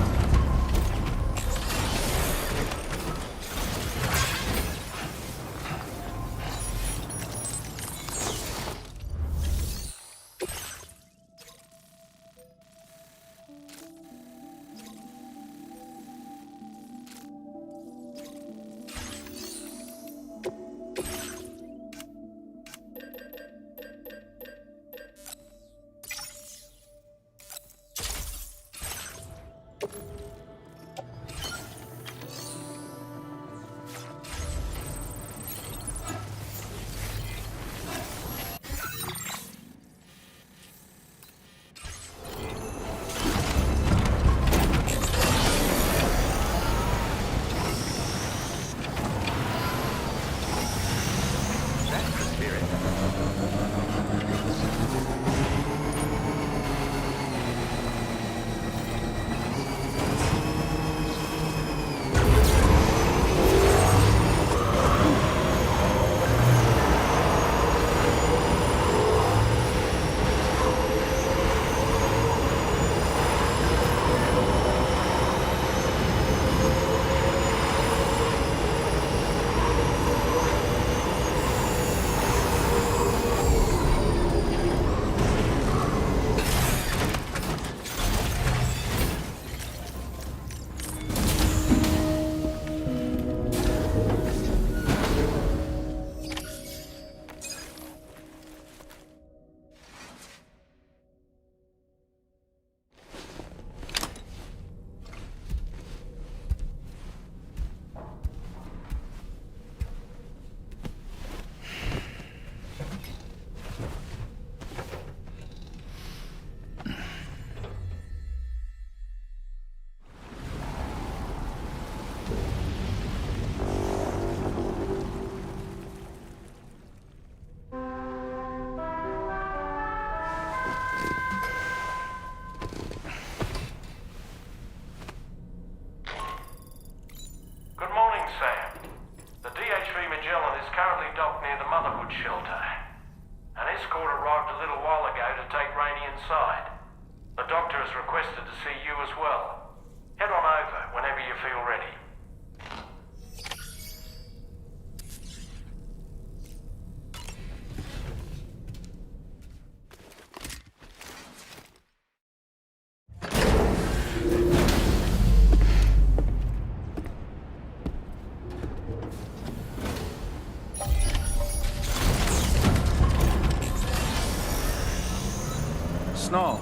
S12: snow.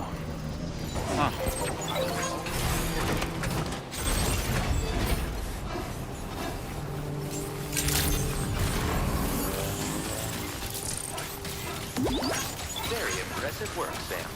S12: Huh.
S1: Very impressive work, Sam.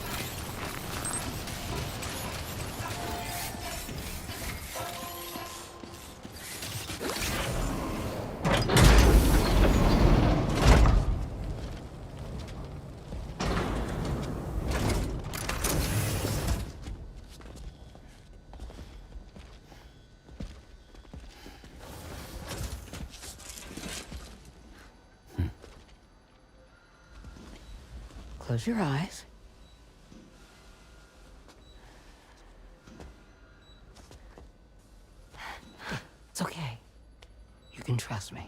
S14: Close your eyes. It's okay. You can trust me.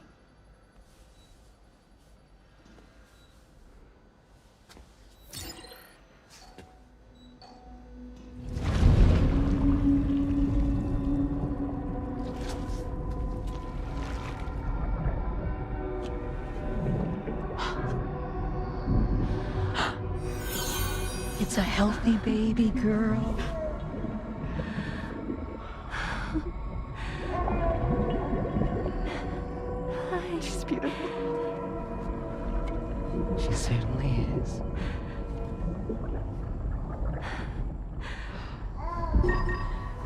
S14: It's a healthy baby girl. She's beautiful. She certainly is.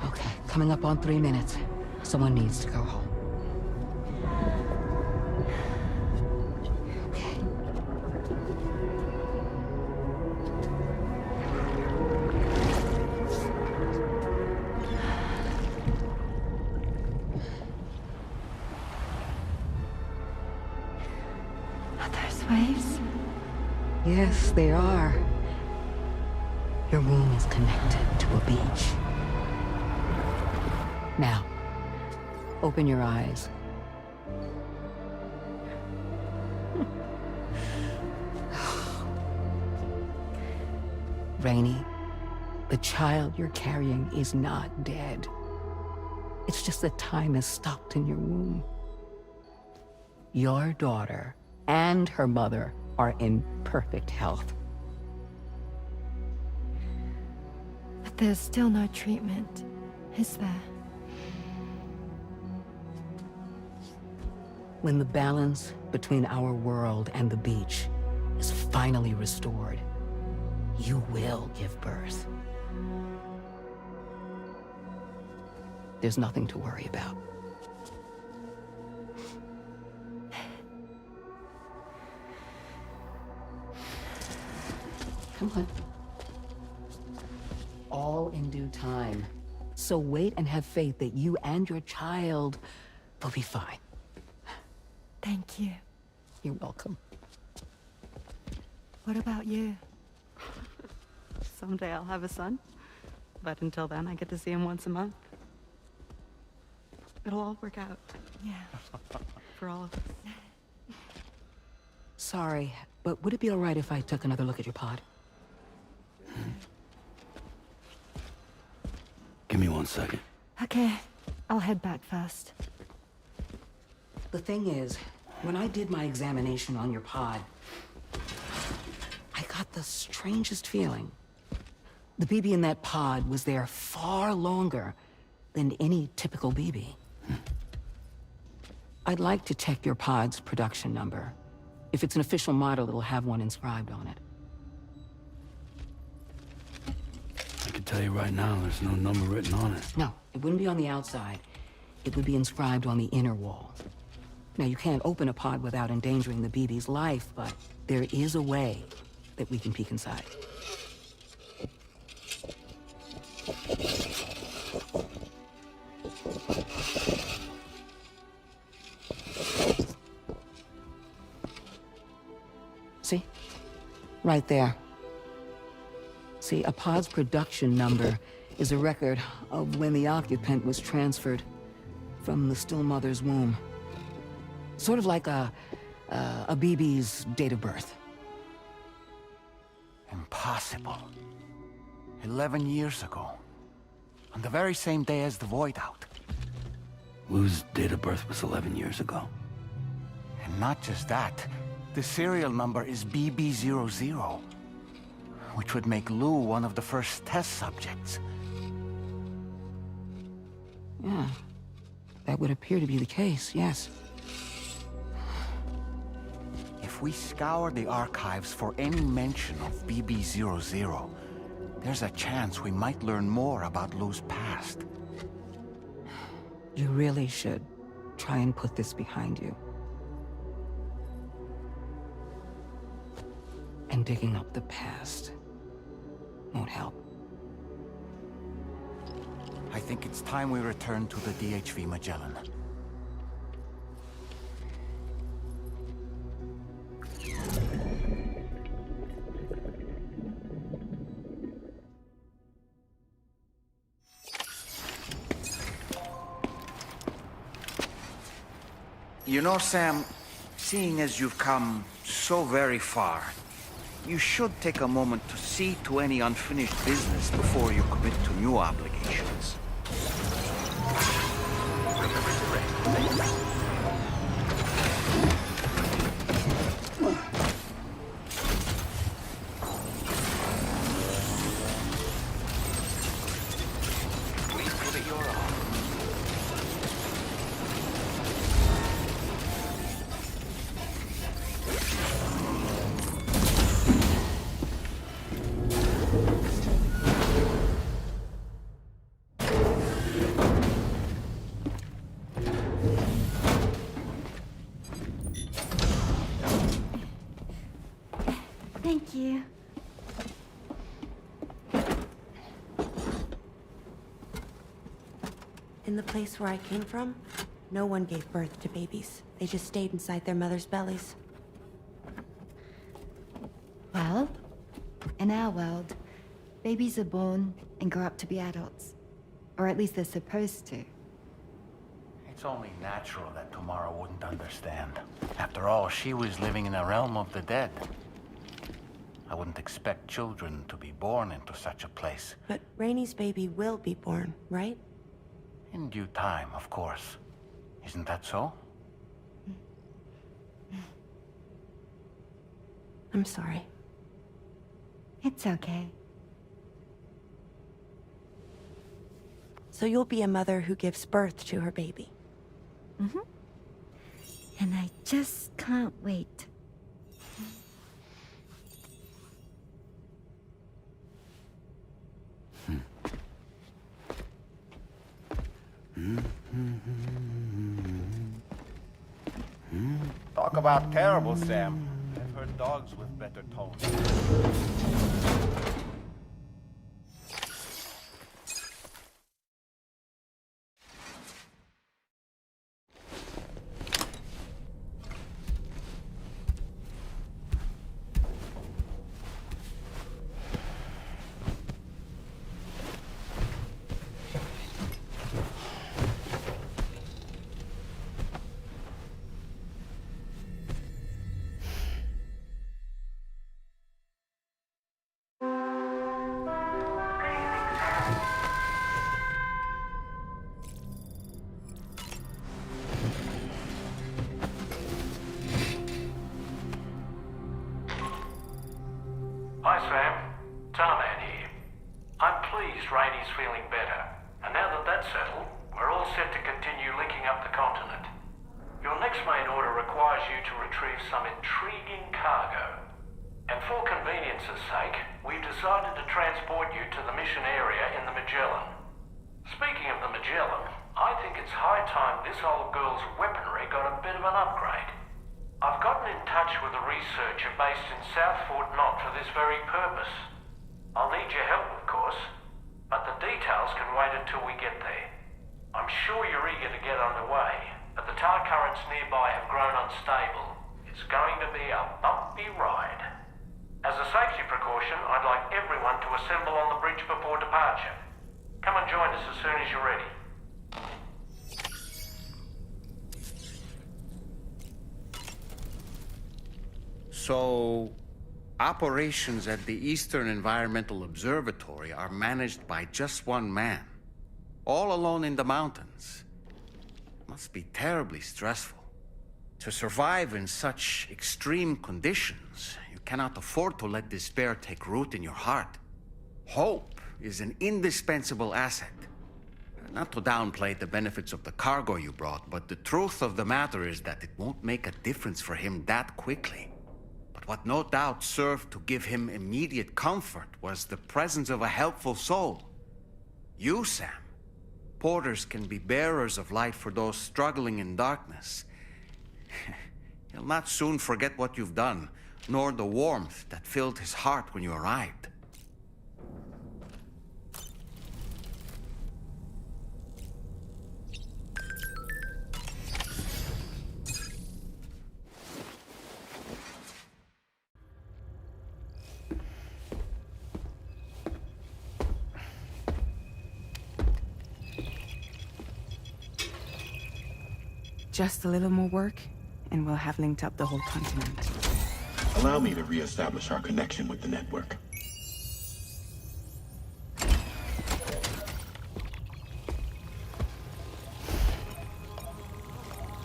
S14: Okay, coming up on 3 minutes. Someone needs to go home.
S15: Waves?
S14: Yes, they are. Your womb is connected to a beach. Now, open your eyes. Rainy, the child you're carrying is not dead. It's just that time has stopped in your womb. Your daughter and her mother are in perfect health.
S15: But there's still no treatment, is there?
S14: When the balance between our world and the beach is finally restored, you will give birth. There's nothing to worry about. Come on. All in due time. So wait and have faith that you and your child will be fine.
S15: Thank you.
S14: You're welcome.
S15: What about you?
S16: Someday I'll have a son, but until then I get to see him once a month. It'll all work out.
S15: Yeah.
S16: For all of us.
S14: Sorry, but would it be all right if I took another look at your pod?
S3: Give me 1 second.
S15: Okay, I'll head back first.
S14: The thing is, when I did my examination on your pod, I got the strangest feeling. The BB in that pod was there far longer than any typical BB. I'd like to check your pod's production number. If it's an official model, it'll have one inscribed on it.
S3: I can tell you right now, there's no number written on it.
S14: No, it wouldn't be on the outside. It would be inscribed on the inner wall. Now, you can't open a pod without endangering the BB's life, but there is a way that we can peek inside. See? Right there. See, a pod's production number is a record of when the occupant was transferred from the still mother's womb. Sort of like a BB's date of birth.
S2: Impossible. 11 years ago. On the very same day as the void out.
S3: Lou's date of birth was 11 years ago.
S2: And not just that. The serial number is BB00. which would make Lou one of the first test subjects.
S14: Yeah, that would appear to be the case, yes.
S2: If we scour the archives for any mention of BB-00, there's a chance we might learn more about Lou's past.
S14: You really should try and put this behind you. And digging up the past won't help.
S2: I think it's time we return to the DHV Magellan. You know, Sam, seeing as you've come so very far, you should take a moment to see to any unfinished business before you commit to new obligations. Please put it your own.
S15: Thank you.
S17: In the place where I came from, no one gave birth to babies. They just stayed inside their mothers' bellies.
S15: Well, in our world, babies are born and grow up to be adults. Or at least they're supposed to.
S2: It's only natural that Tamara wouldn't understand. After all, she was living in a realm of the dead. I wouldn't expect children to be born into such a place.
S17: But Rainey's baby will be born, right?
S2: In due time, of course. Isn't that so?
S17: I'm sorry.
S15: It's okay.
S17: So you'll be a mother who gives birth to her baby.
S15: Mm-hmm. And I just can't wait.
S2: Talk about terrible, Sam. I've heard dogs with better tone.
S5: Hi, Sam. Tarman here. I'm pleased Rainey's feeling better. And now that that's settled, we're all set to continue linking up the continent. Your next main order requires you to retrieve some intriguing cargo. And for convenience's sake, we've decided to transport you to the mission area in the Magellan. Speaking of the Magellan, I think it's high time this old girl's weaponry got a bit of an upgrade. I've gotten in touch with a researcher based in South Fort Knott for this very purpose. I'll need your help, of course, but the details can wait until we get there. I'm sure you're eager to get underway, but the tar currents nearby have grown unstable. It's going to be a bumpy ride. As a safety precaution, I'd like everyone to assemble on the bridge before departure. Come and join us as soon as you're ready.
S2: So, operations at the Eastern Environmental Observatory are managed by just one man, all alone in the mountains. Must be terribly stressful. To survive in such extreme conditions, you cannot afford to let despair take root in your heart. Hope is an indispensable asset. Not to downplay the benefits of the cargo you brought, but the truth of the matter is that it won't make a difference for him that quickly. But what no doubt served to give him immediate comfort was the presence of a helpful soul. You, Sam. Porters can be bearers of light for those struggling in darkness. He'll not soon forget what you've done, nor the warmth that filled his heart when you arrived.
S4: Just a little more work, and we'll have linked up the whole continent.
S18: Allow me to re-establish our connection with the network.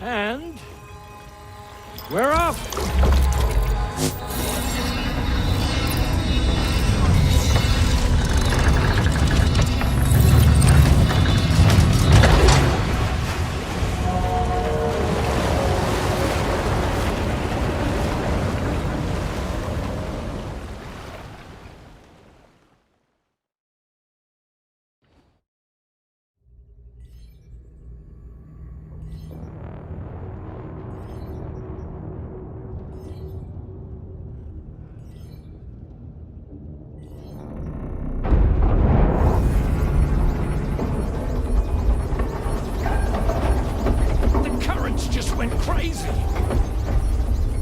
S5: And we're off! Crazy!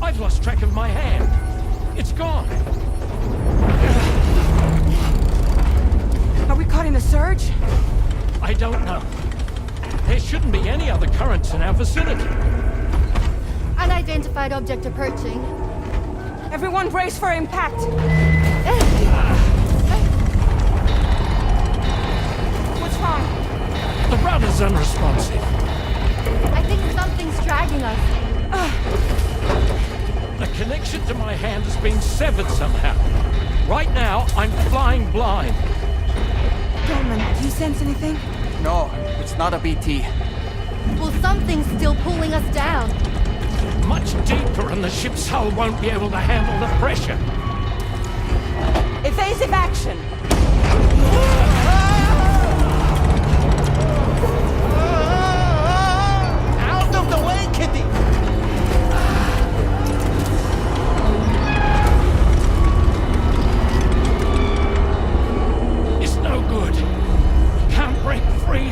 S5: I've lost track of my hand. It's gone.
S4: Are we caught in a surge?
S5: I don't know. There shouldn't be any other currents in our vicinity.
S15: Unidentified object approaching.
S4: Everyone brace for impact. What's wrong?
S5: The rudder's unresponsive.
S15: I think something's dragging us.
S5: The connection to my hand has been severed somehow. Right now, I'm flying blind.
S4: Dolman, do you sense anything?
S2: No, it's not a BT.
S15: Well, something's still pulling us down.
S5: Much deeper, and the ship's hull won't be able to handle the pressure.
S4: Evasive action!
S2: Out of the way, Kitty!
S5: It's no good. Can't break free.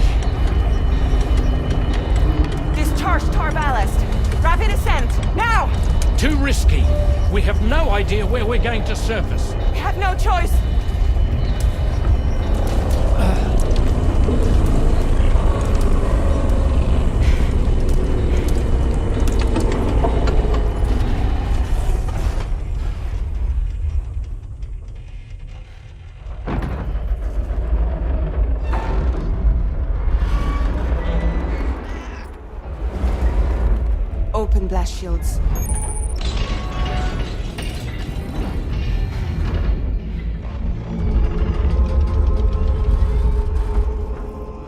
S4: Discharge tar ballast. Rapid ascent, now!
S5: Too risky. We have no idea where we're going to surface.
S4: We have no choice. Open blast shields.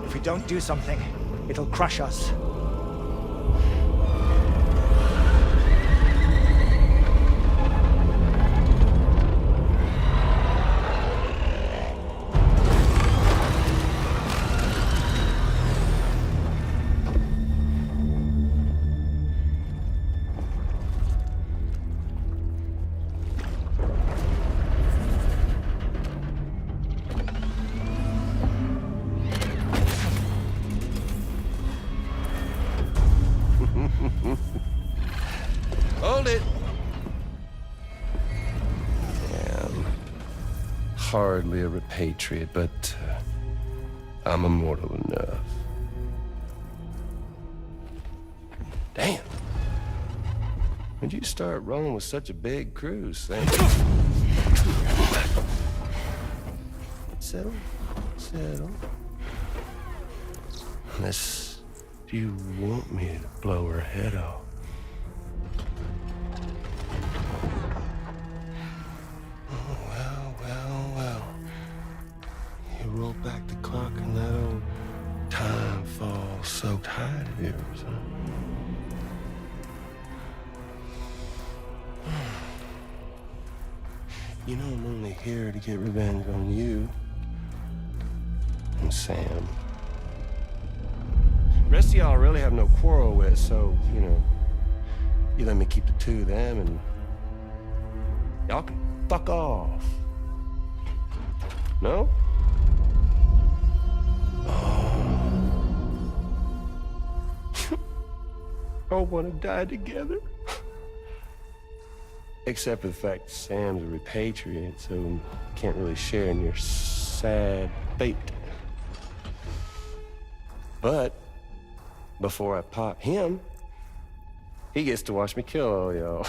S19: If we don't do something, it'll crush us.
S20: Hold it! I'm hardly a repatriate, but I'm immortal enough. Damn. When'd you start rolling with such a big crew, Sam? Settle. Unless you want me to blow her head off. viewers, huh? You know, I'm only here to get revenge on you and Sam. The rest of y'all I really have no quarrel with, so, you know, you let me keep the two of them and y'all can fuck off. No? All want to die together. Except for the fact Sam's a repatriate, so can't really share in your sad fate. But before I pop him, he gets to watch me kill all y'all.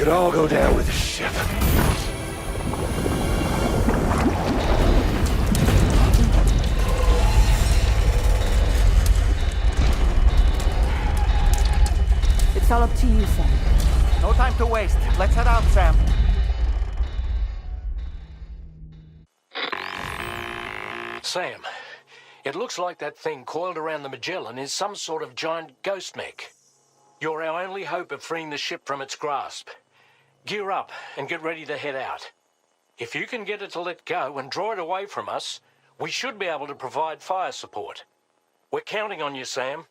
S20: All go down with the ship.
S17: It's all up to you, Sam.
S2: No time to waste. Let's head out, Sam.
S5: Sam, it looks like that thing coiled around the Magellan is some sort of giant ghost mech. You're our only hope of freeing the ship from its grasp. Gear up and get ready to head out. If you can get it to let go and draw it away from us, we should be able to provide fire support. We're counting on you, Sam.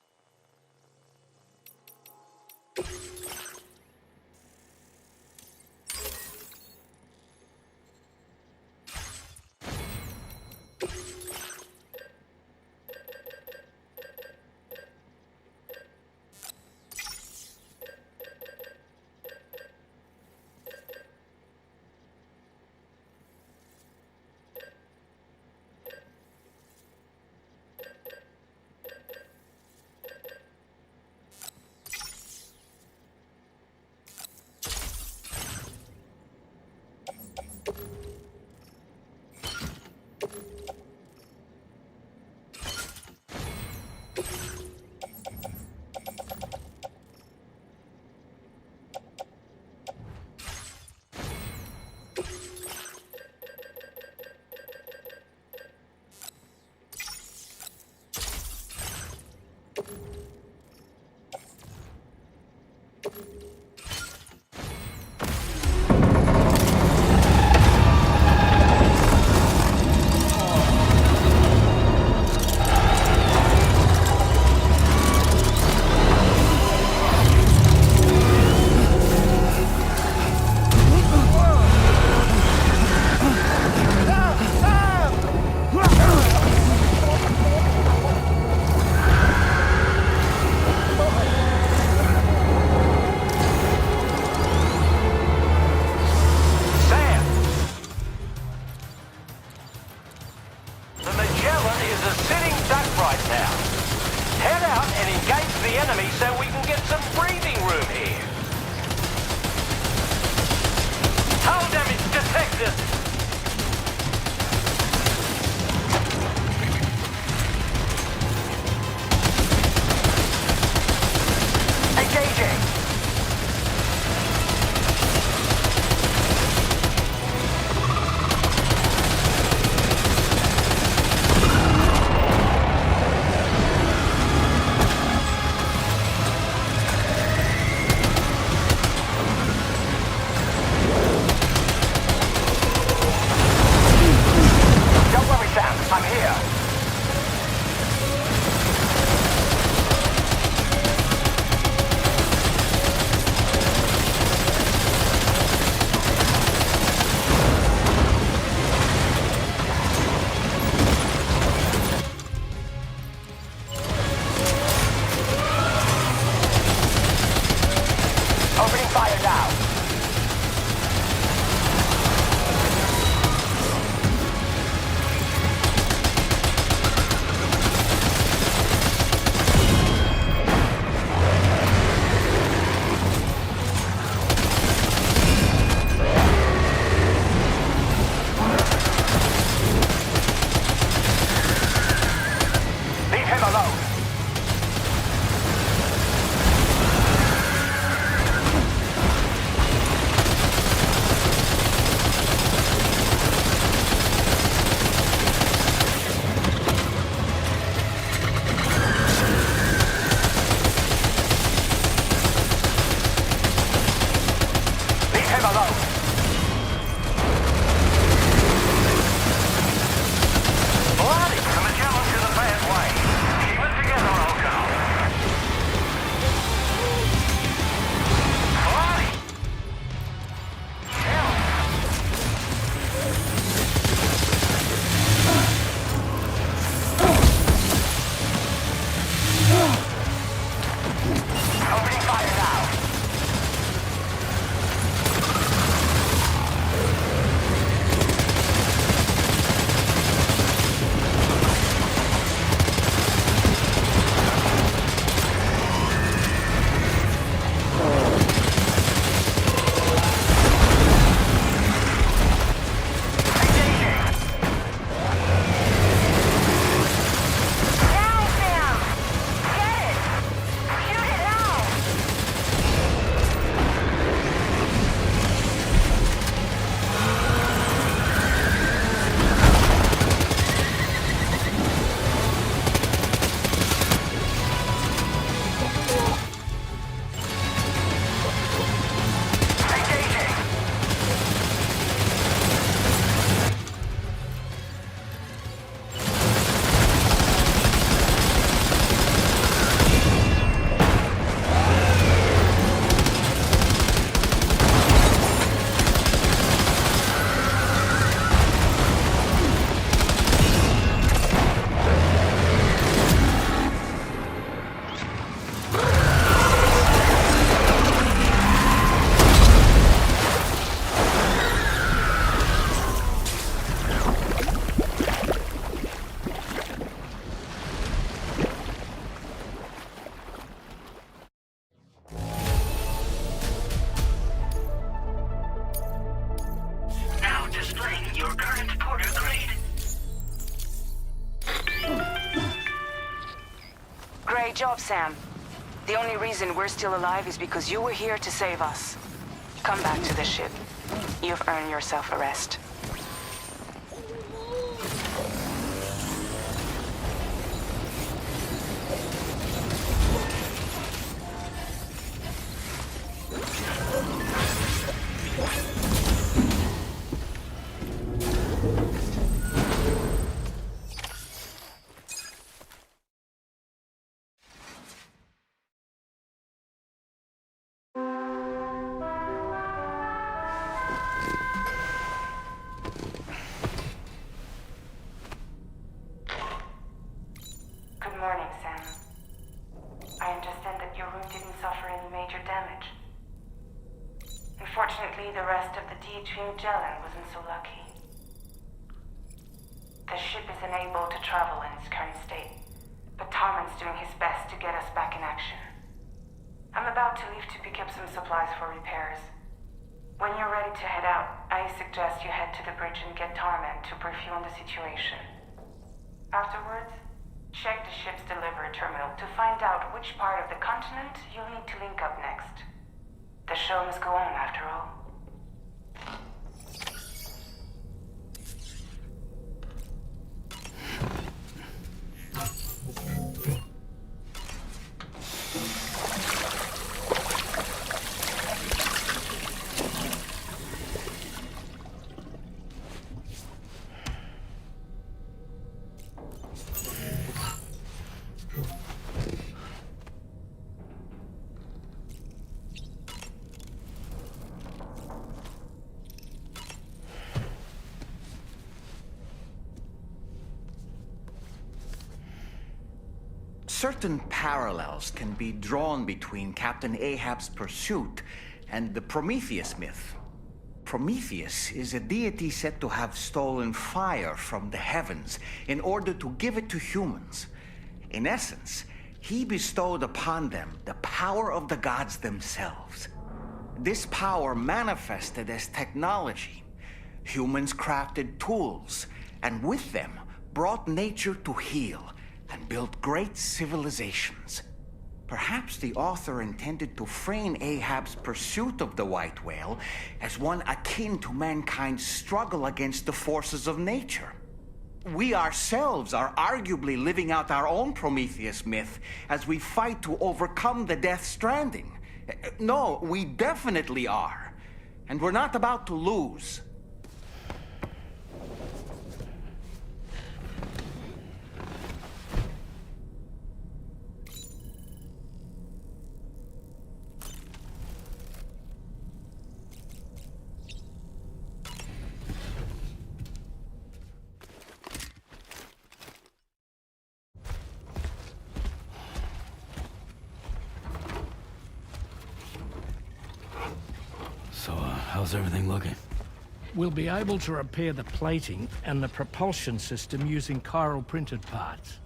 S2: fire now!
S1: Leave him alone! Leave him alone! Bloody! The Magellan to the bad way. Keep it together, old girl. Bloody! Opening fire now.
S7: Now displaying your current porter grade.
S4: Great job, Sam. The only reason we're still alive is because you were here to save us. Come back to the ship. You've earned yourself a rest.
S21: Good morning, Sam. I understand that your room didn't suffer any major damage. Unfortunately, the rest of the DHV Magellan wasn't so lucky. The ship is unable to travel in its current state, but Tarman's doing his best to get us back in action. I'm about to leave to pick up some supplies for repairs. When you're ready to head out, I suggest you head to the bridge and get Tarman to brief you on the situation. Afterwards, check the ship's delivery terminal to find out which part of the continent you'll need to link up next. The show must go on, after all.
S2: Certain parallels can be drawn between Captain Ahab's pursuit and the Prometheus myth. Prometheus is a deity said to have stolen fire from the heavens in order to give it to humans. In essence, he bestowed upon them the power of the gods themselves. This power manifested as technology. Humans crafted tools, and with them brought nature to heal and built great civilizations. Perhaps the author intended to frame Ahab's pursuit of the white whale as one akin to mankind's struggle against the forces of nature. We ourselves are arguably living out our own Prometheus myth as we fight to overcome the Death Stranding. No, we definitely are. And we're not about to lose.
S3: So, how's everything looking?
S5: We'll be able to repair the plating and the propulsion system using chiral printed parts.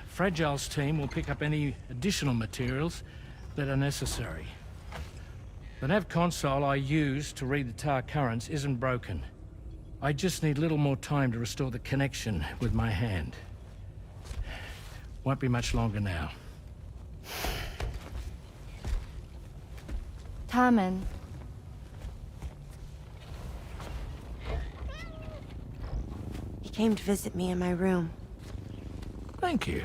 S5: Fragile's team will pick up any additional materials that are necessary. The nav console I use to read the tar currents isn't broken. I just need a little more time to restore the connection with my hand. Won't be much longer now.
S15: Tarman.
S17: He came to visit me in my room.
S5: Thank you.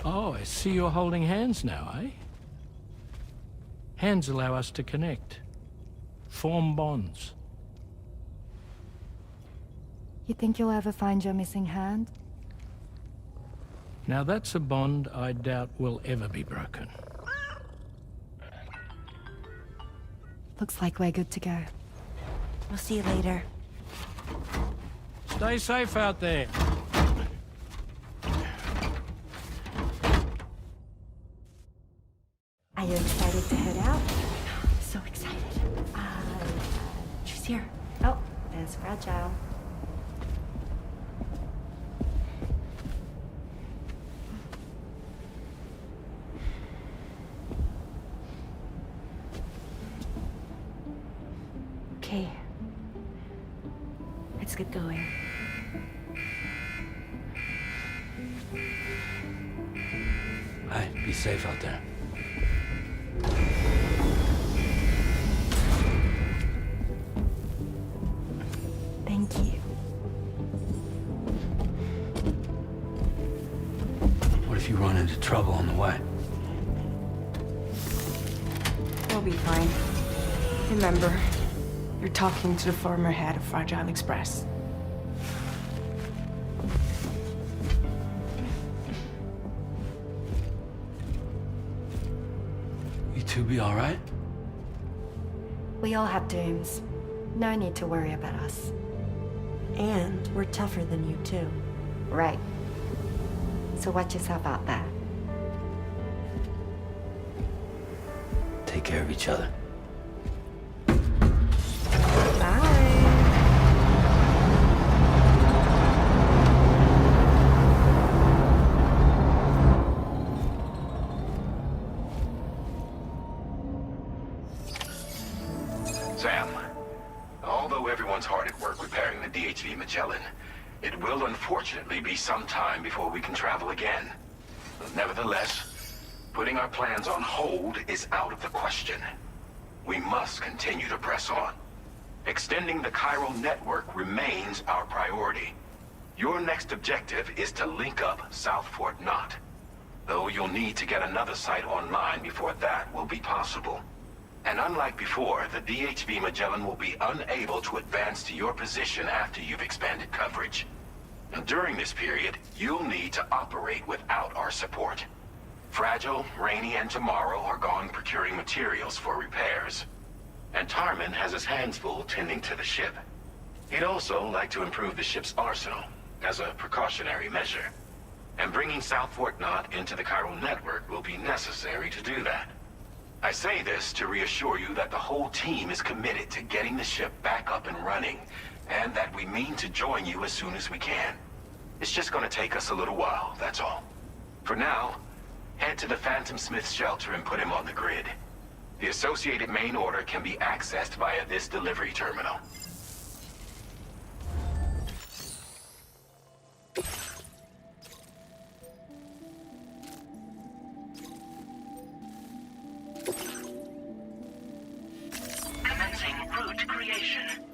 S5: Oh, I see you're holding hands now, eh? Hands allow us to connect, form bonds.
S15: You think you'll ever find your missing hand?
S5: Now that's a bond I doubt will ever be broken.
S15: Looks like we're good to go.
S17: We'll see you later.
S5: Stay safe out there.
S17: Are you excited to head out? So excited. She's here.
S15: Oh, there's Fragile.
S17: Okay. Let's get going.
S3: Hey, be safe out there.
S15: Thank you.
S3: What if you run into trouble on the way?
S21: We'll be fine. Remember, you're talking to the former head of Fragile Express.
S3: You two be all right?
S15: We all have dooms. No need to worry about us.
S17: And we're tougher than you, too.
S15: Right. So watch yourself out there.
S3: Take care of each other.
S1: Sam, although everyone's hard at work repairing the DHV Magellan, it will unfortunately be some time before we can travel again. Nevertheless, putting our plans on hold is out of the question. We must continue to press on. Extending the chiral network remains our priority. Your next objective is to link up South Fort Knot, though you'll need to get another site online before that will be possible. And unlike before, the DHV Magellan will be unable to advance to your position after you've expanded coverage. Now, during this period, you'll need to operate without our support. Fragile, Rainy, and Tomorrow are gone procuring materials for repairs. And Tarman has his hands full tending to the ship. He'd also like to improve the ship's arsenal, as a precautionary measure. And bringing South Fort Knot into the chiral network will be necessary to do that. I say this to reassure you that the whole team is committed to getting the ship back up and running, and that we mean to join you as soon as we can. It's just gonna take us a little while, that's all. For now, head to the Phantom Smith shelter and put him on the grid. The associated main order can be accessed via this delivery terminal.
S7: Commencing route creation.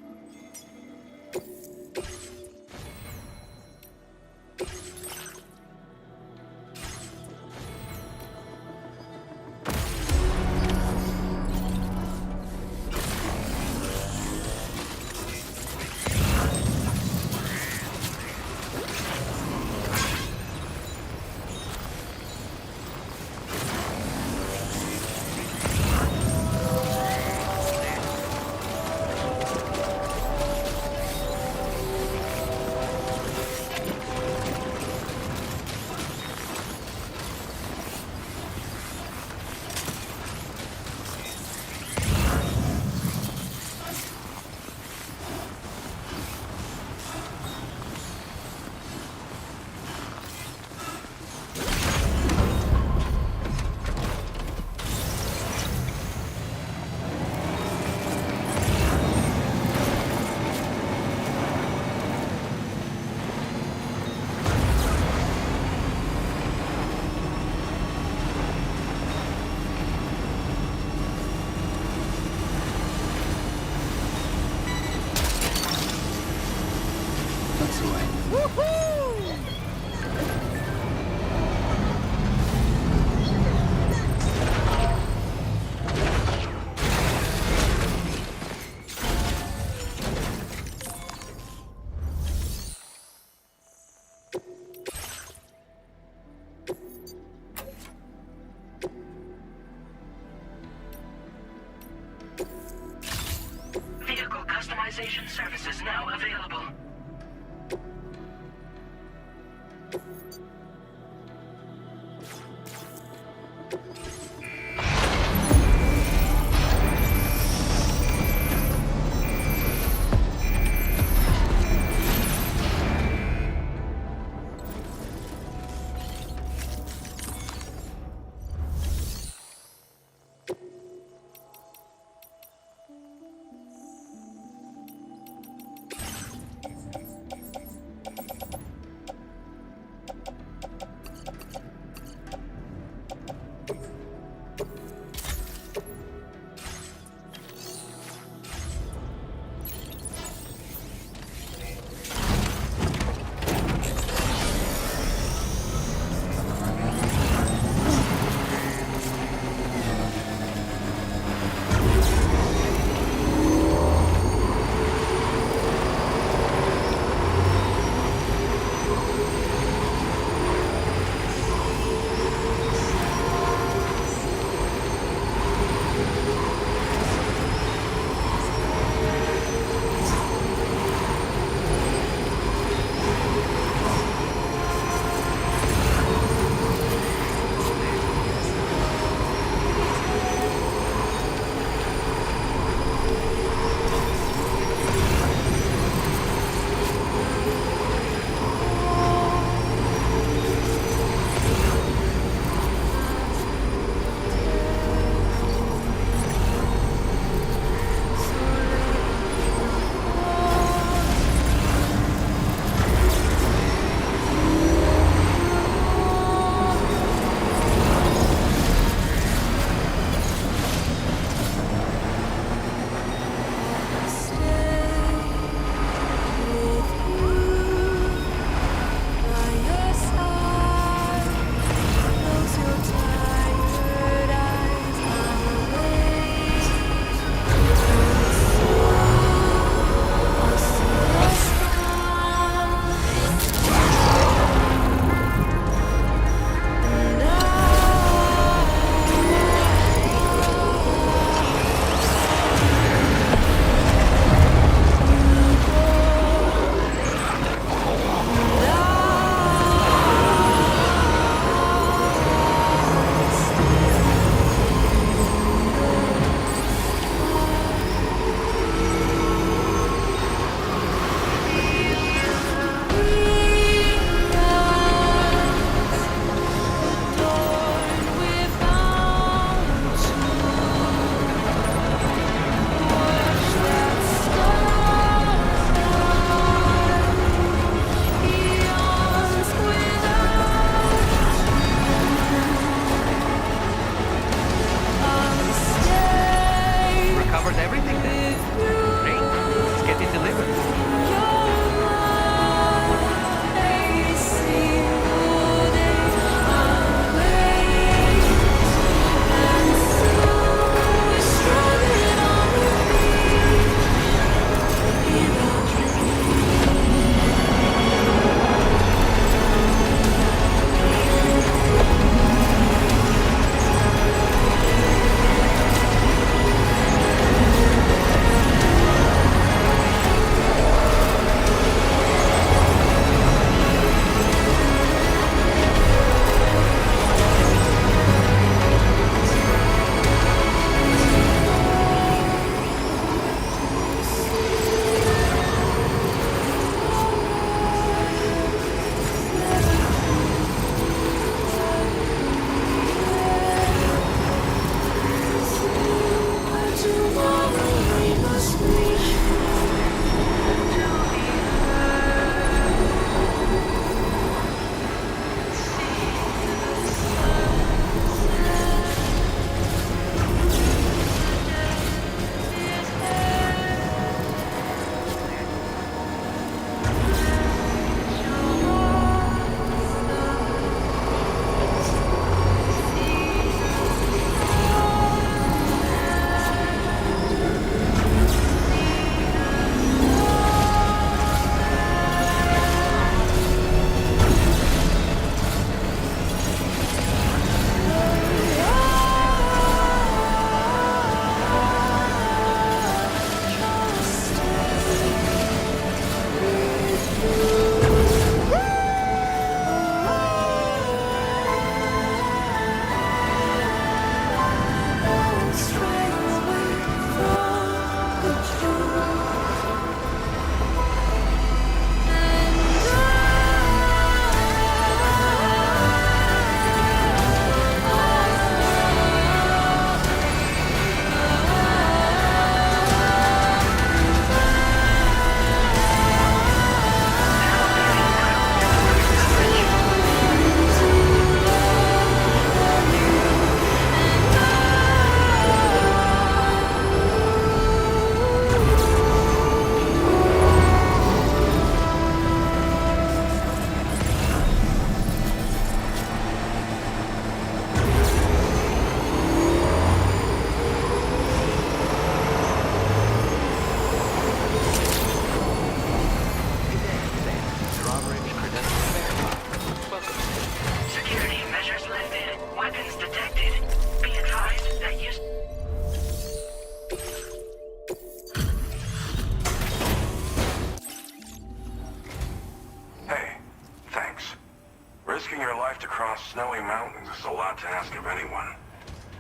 S8: survived to cross snowy mountains is a lot to ask of anyone.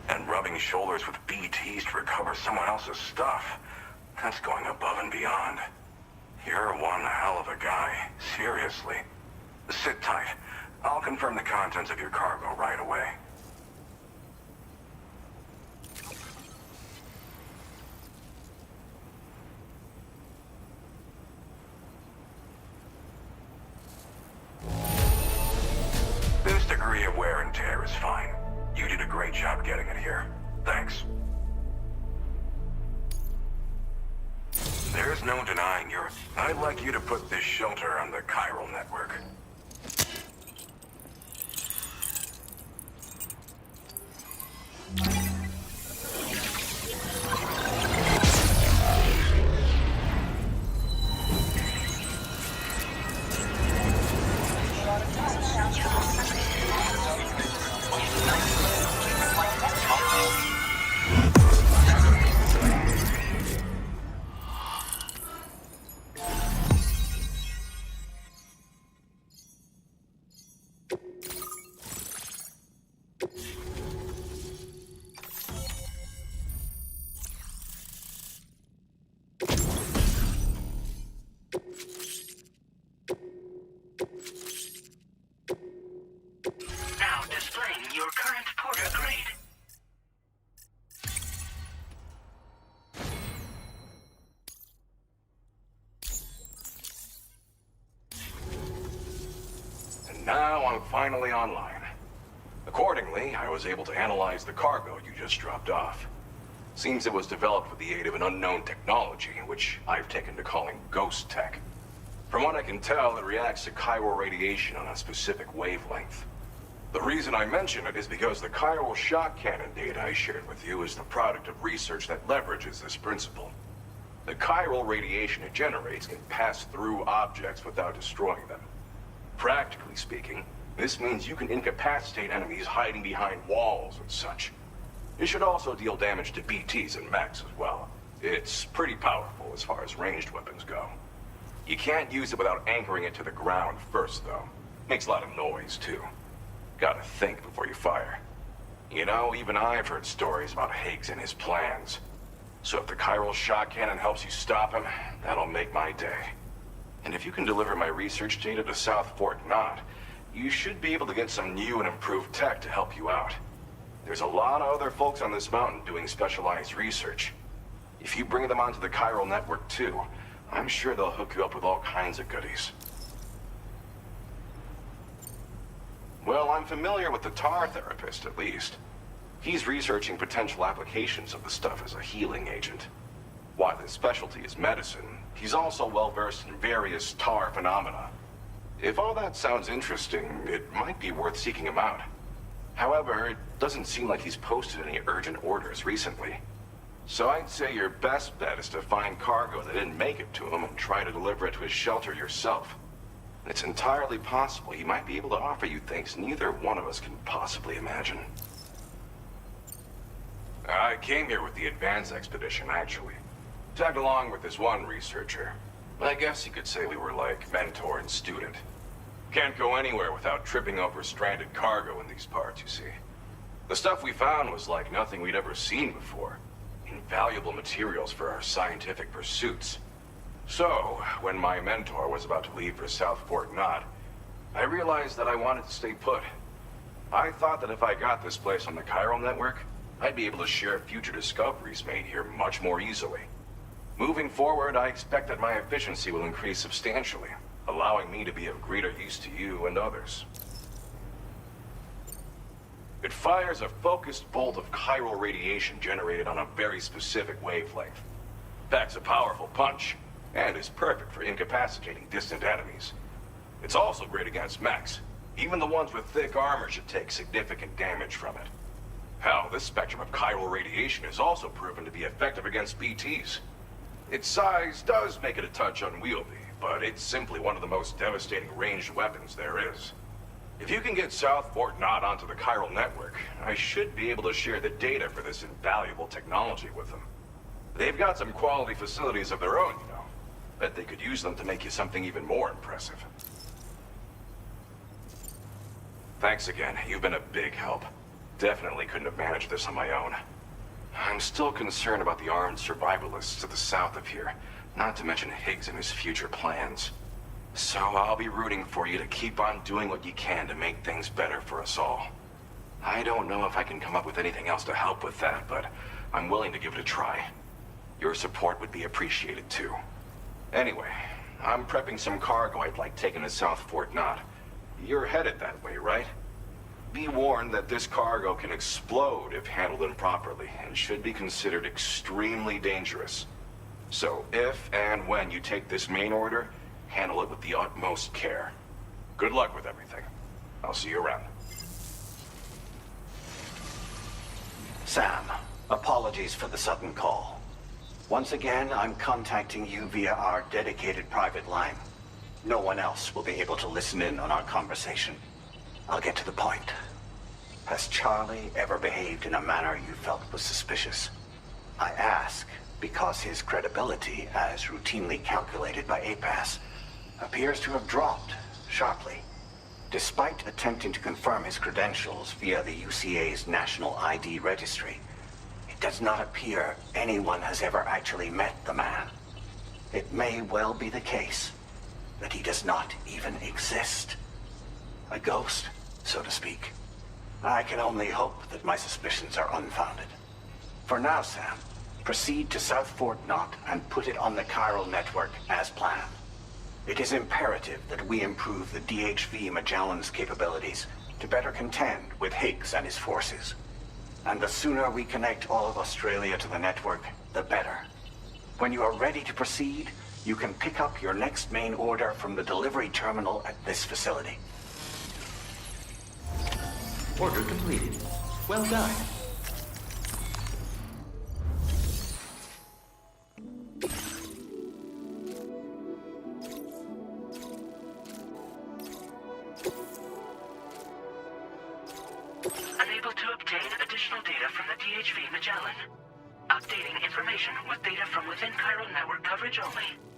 S8: And rubbing shoulders with BTs to recover someone else's stuff, that's going above and beyond. You're one hell of a guy, seriously. Sit tight. I'll confirm the contents of your cargo right away. This degree of wear and tear is fine. You did a great job getting it here. Thanks. There's no denying I'd like you to put this shelter on the chiral network.
S7: Now displaying your current porter grade.
S8: And now I'm finally online. Accordingly, I was able to analyze the cargo you just dropped off. Seems it was developed with the aid of an unknown technology, which I've taken to calling ghost tech. From what I can tell, it reacts to chiral radiation on a specific wavelength. The reason I mention it is because the chiral shock cannon data I shared with you is the product of research that leverages this principle. The chiral radiation it generates can pass through objects without destroying them. Practically speaking, this means you can incapacitate enemies hiding behind walls and such. It should also deal damage to BTs and mechs as well. It's pretty powerful as far as ranged weapons go. You can't use it without anchoring it to the ground first, though. Makes a lot of noise, too. Gotta think before you fire. You know, even I've heard stories about Higgs and his plans. So if the chiral shock cannon helps you stop him, that'll make my day. And if you can deliver my research data to South Fort Knot, you should be able to get some new and improved tech to help you out. There's a lot of other folks on this mountain doing specialized research. If you bring them onto the chiral network too, I'm sure they'll hook you up with all kinds of goodies. Well, I'm familiar with the tar therapist, at least. He's researching potential applications of the stuff as a healing agent. While his specialty is medicine, he's also well-versed in various tar phenomena. If all that sounds interesting, it might be worth seeking him out. However, it doesn't seem like he's posted any urgent orders recently. So I'd say your best bet is to find cargo that didn't make it to him and try to deliver it to his shelter yourself. It's entirely possible he might be able to offer you things neither one of us can possibly imagine. I came here with the advance expedition, actually. Tagged along with this one researcher. I guess you could say we were like mentor and student. Can't go anywhere without tripping over stranded cargo in these parts, you see. The stuff we found was like nothing we'd ever seen before. Invaluable materials for our scientific pursuits. So, when my mentor was about to leave for South Fort Knot, I realized that I wanted to stay put. I thought that if I got this place on the chiral network, I'd be able to share future discoveries made here much more easily. Moving forward, I expect that my efficiency will increase substantially, allowing me to be of greater use to you and others. It fires a focused bolt of chiral radiation generated on a very specific wavelength. Packs a powerful punch, and is perfect for incapacitating distant enemies. It's also great against mechs. Even the ones with thick armor should take significant damage from it. Hell, this spectrum of chiral radiation is also proven to be effective against BTs. Its size does make it a touch unwieldy, but it's simply one of the most devastating ranged weapons there is. If you can get South Fort Knot onto the chiral network, I should be able to share the data for this invaluable technology with them. They've got some quality facilities of their own, you know. Bet they could use them to make you something even more impressive. Thanks again. You've been a big help. Definitely couldn't have managed this on my own. I'm still concerned about the armed survivalists to the south of here, not to mention Higgs and his future plans. So I'll be rooting for you to keep on doing what you can to make things better for us all. I don't know if I can come up with anything else to help with that, but I'm willing to give it a try. Your support would be appreciated too. Anyway, I'm prepping some cargo I'd like taken to South Fort Knott. You're headed that way, right? Be warned that this cargo can explode if handled improperly, and should be considered extremely dangerous. So if and when you take this main order, handle it with the utmost care. Good luck with everything. I'll see you around.
S13: Sam, apologies for the sudden call. Once again, I'm contacting you via our dedicated private line. No one else will be able to listen in on our conversation. I'll get to the point. Has Charlie ever behaved in a manner you felt was suspicious? I ask because his credibility, as routinely calculated by APAS, appears to have dropped sharply. Despite attempting to confirm his credentials via the UCA's National ID Registry, it does not appear anyone has ever actually met the man. It may well be the case that he does not even exist. A ghost, so to speak. I can only hope that my suspicions are unfounded. For now, Sam, proceed to South Fort Knott and put it on the chiral network as planned. It is imperative that we improve the DHV Magellan's capabilities to better contend with Higgs and his forces. And the sooner we connect all of Australia to the network, the better. When you are ready to proceed, you can pick up your next main order from the delivery terminal at this facility.
S11: Order completed. Well done.
S7: Unable to obtain additional data from the DHV Magellan. Updating information with data from within chiral network coverage only.